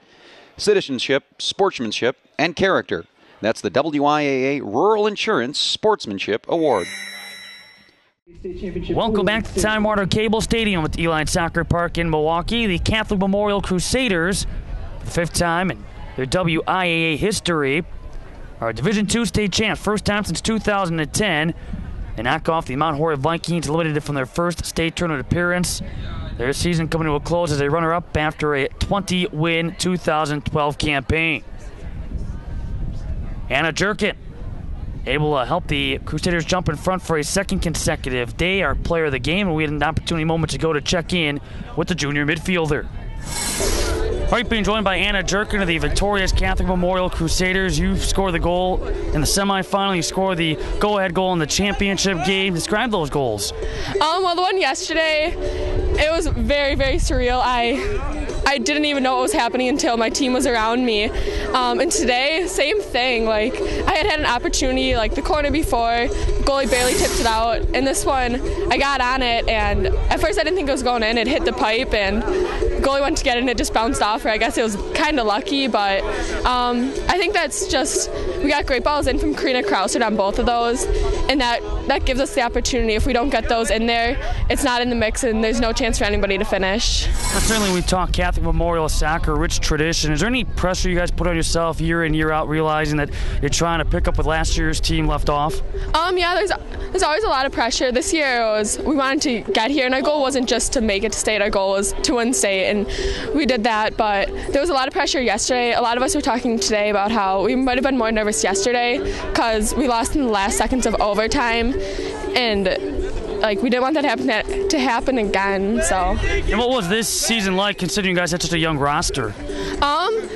Citizenship, sportsmanship, and character. That's the WIAA Rural Insurance Sportsmanship Award. Welcome back to Time Warner Cable Stadium at the Uihlein Soccer Park in Milwaukee. The Catholic Memorial Crusaders, for the 5th time in their WIAA history, are Division II state champs, first time since 2010. They knock off the Mount Horeb Vikings, eliminated from their first state tournament appearance. Their season coming to a close as a runner-up after a 20-win 2012 campaign. Anna Jerkin able to help the Crusaders jump in front for a second consecutive day. Our player of the game, and we had an opportunity moments ago to check in with the junior midfielder. All right, being joined by Anna Jerkin of the victorious Catholic Memorial Crusaders. You scored the goal in the semifinal. You scored the go-ahead goal in the championship game. Describe those goals. Well, the one yesterday, it was very, very surreal. I didn't even know what was happening until my team was around me. And today, same thing. Like, I had an opportunity, like the corner before, goalie barely tipped it out. And this one, I got on it, and at first I didn't think it was going in. It hit the pipe, and goalie went to get it, and it just bounced off her. I guess it was kind of lucky, but I think that's just, we got great balls in from Karina Krausert on both of those, and that gives us the opportunity. If we don't get those in there, it's not in the mix, and there's no chance for anybody to finish. Well, certainly we talk Catholic Memorial soccer, rich tradition. Is there any pressure you guys put on yourself year in, year out, realizing that you're trying to pick up what last year's team left off? Yeah, there's always a lot of pressure. This year we wanted to get here, and our goal wasn't just to make it to state. Our goal was to win state, and we did that. But there was a lot of pressure yesterday. A lot of us were talking today about how we might have been more nervous yesterday because we lost in the last seconds of overtime, and like we didn't want that to happen again. So. And what was this season like, considering you guys had such a young roster?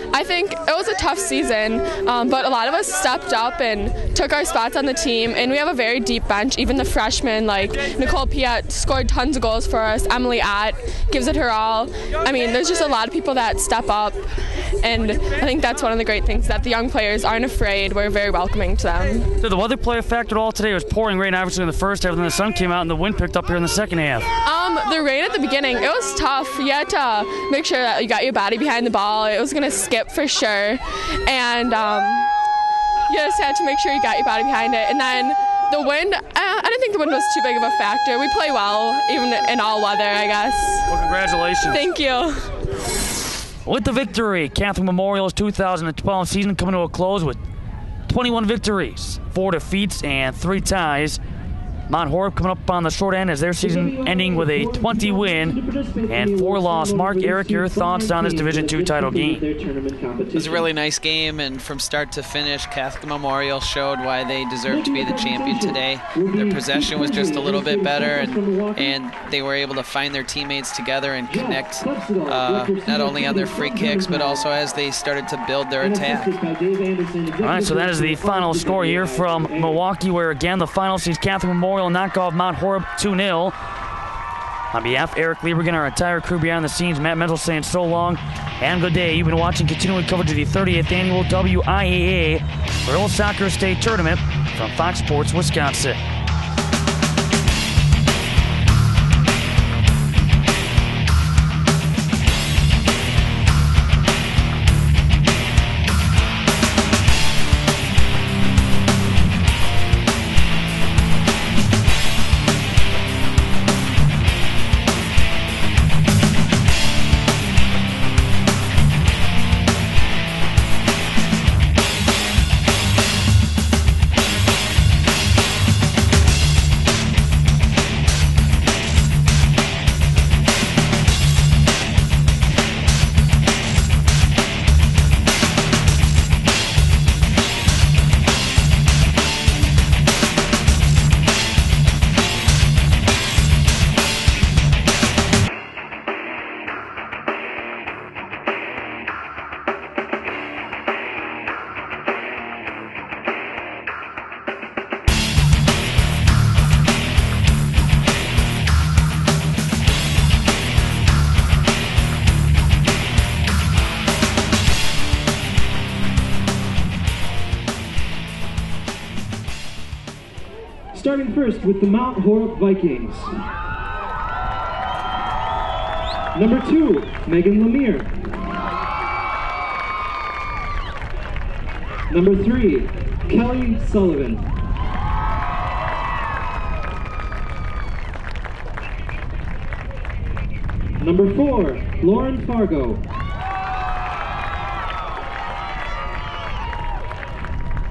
I think it was a tough season, but a lot of us stepped up and took our spots on the team, and we have a very deep bench. Even the freshmen, like Nicole Piat, scored tons of goals for us. Emily Ott gives it her all. I mean, there's just a lot of people that step up, and I think that's one of the great things, that the young players aren't afraid. We're very welcoming to them. Did the weather play a factor at all today? It was pouring rain, obviously, in the first half, and then the sun came out and the wind picked up here in the second half. The rain at the beginning, it was tough. You had to make sure that you got your body behind the ball. It was going to skip for sure, and you just had to make sure you got your body behind it. And then the wind, I didn't think the wind was too big of a factor. We play well, even in all weather, I guess. Well, congratulations. Thank you. With the victory, Catholic Memorial's 2012 season coming to a close with 21 victories, 4 defeats, and 3 ties. Mount Horeb coming up on the short end as their season ending with a 20-win and 4-loss mark. Eric, your thoughts on this Division II title game? It was a really nice game, and from start to finish, Catholic Memorial showed why they deserve to be the champion today. Their possession was just a little bit better, and they were able to find their teammates together and connect not only on their free kicks, but also as they started to build their attack. All right, so that is the final score here from Milwaukee, where again the final sees Catholic Memorial knock off Mount Horeb 2-0. On behalf of Eric Liebergen, our entire crew behind the scenes, Matt Menzel saying so long and good day. You've been watching continuing coverage of the 30th annual WIAA Girls Soccer State Tournament from Fox Sports Wisconsin. Starting first with the Mount Horeb Vikings. Number 2, Megan Lemire. Number 3, Kelly Sullivan. Number 4, Lauren Fargo.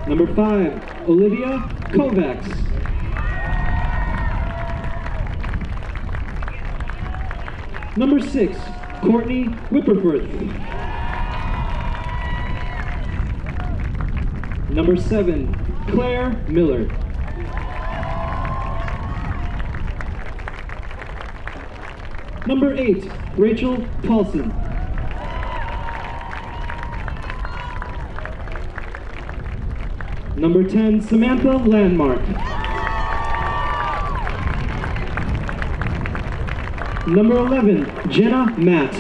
Number 5, Olivia Kovacs. Number 6, Courtney Whipperforth. Number 7, Claire Miller. Number 8, Rachel Paulson. Number 10, Samantha Landmark. Number 11, Jenna Matt.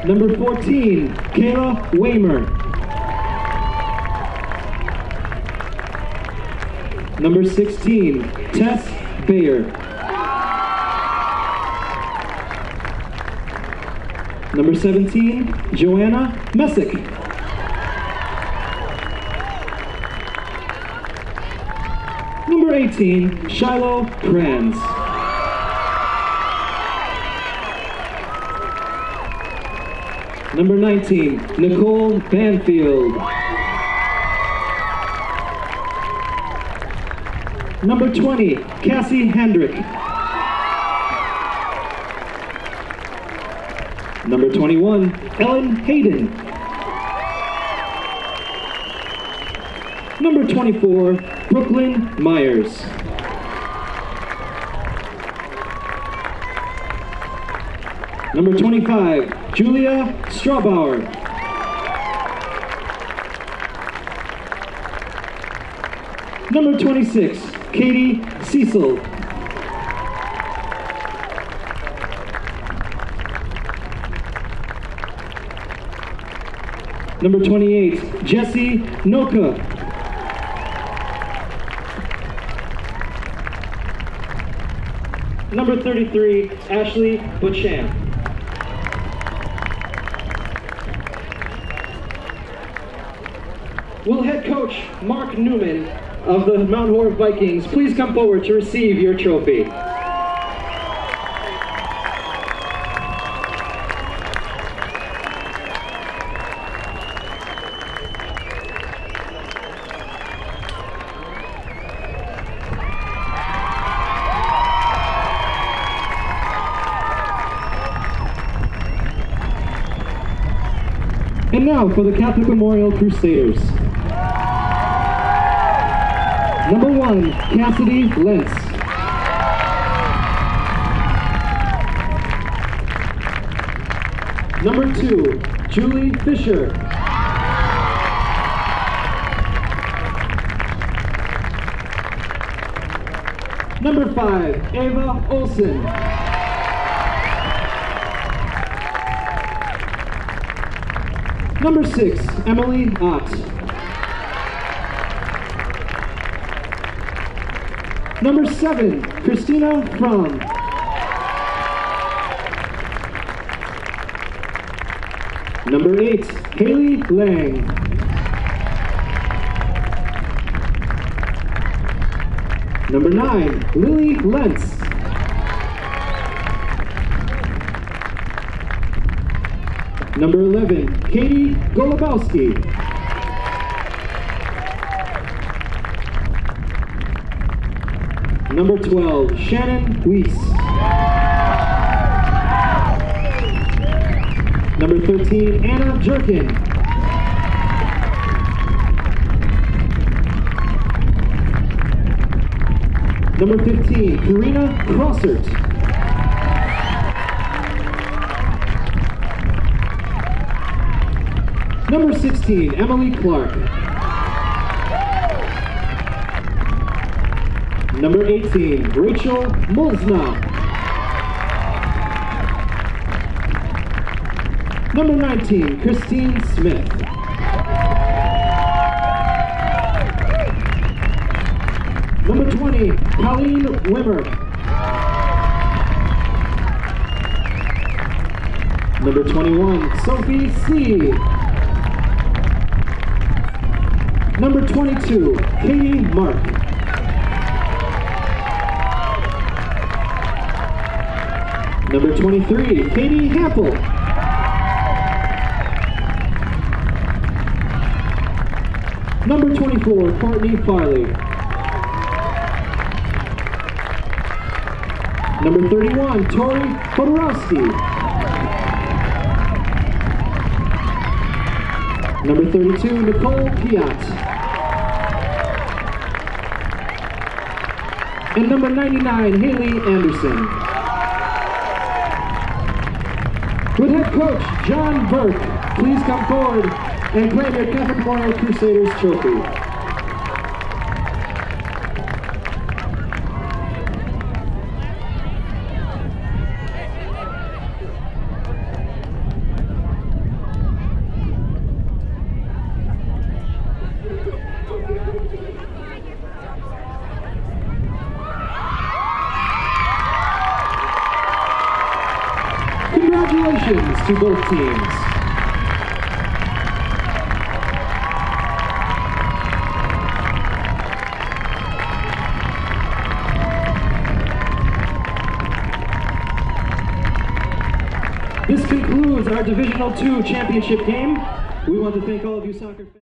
Number 14, Kayla Waymer. Number 16, Tess Bayer. Number 17, Joanna Messick. Number 18, Shiloh Kranz. Number 19, Nicole Banfield. Number 20, Cassie Hendrick. Number 21, Ellen Hayden. Number 24, Brooklyn Myers. Number 25, Julia Straubauer. Number 26, Katie Cecil. Number 28, Jessie Noka. Number 33, Ashley Butchamp. Will head coach Mark Newman of the Mount Horeb Vikings please come forward to receive your trophy? And now for the Catholic Memorial Crusaders. Number 1, Cassidy Lentz. Number 2, Julie Fisher. Number 5, Ava Olsen. Number 6, Emily Ott. Number 7, Christina Fromm. Number 8, Haley Lang. Number 9, Lily Lentz. Number 11, Katie Golubowski. Number 12, Shannon Weiss. Number 13, Anna Jerkin. Number 15, Karina Crossert. Number 16, Emily Clark. Number 18, Rachel Mulsna. Number 19, Christine Smith. Number 20, Colleen Wimmer. Number 21, Sophie C. Number 22, Katie Mark. Number 23, Katie Hampel. Number 24, Courtney Farley. Number 31, Tori Podorowski. Number 32, Nicole Piat. And number 99, Haley Anderson. With head coach John Burke, please come forward and claim your Catholic Memorial Crusaders trophy. Congratulations to both teams. This concludes our Divisional II championship game. We want to thank all of you soccer fans.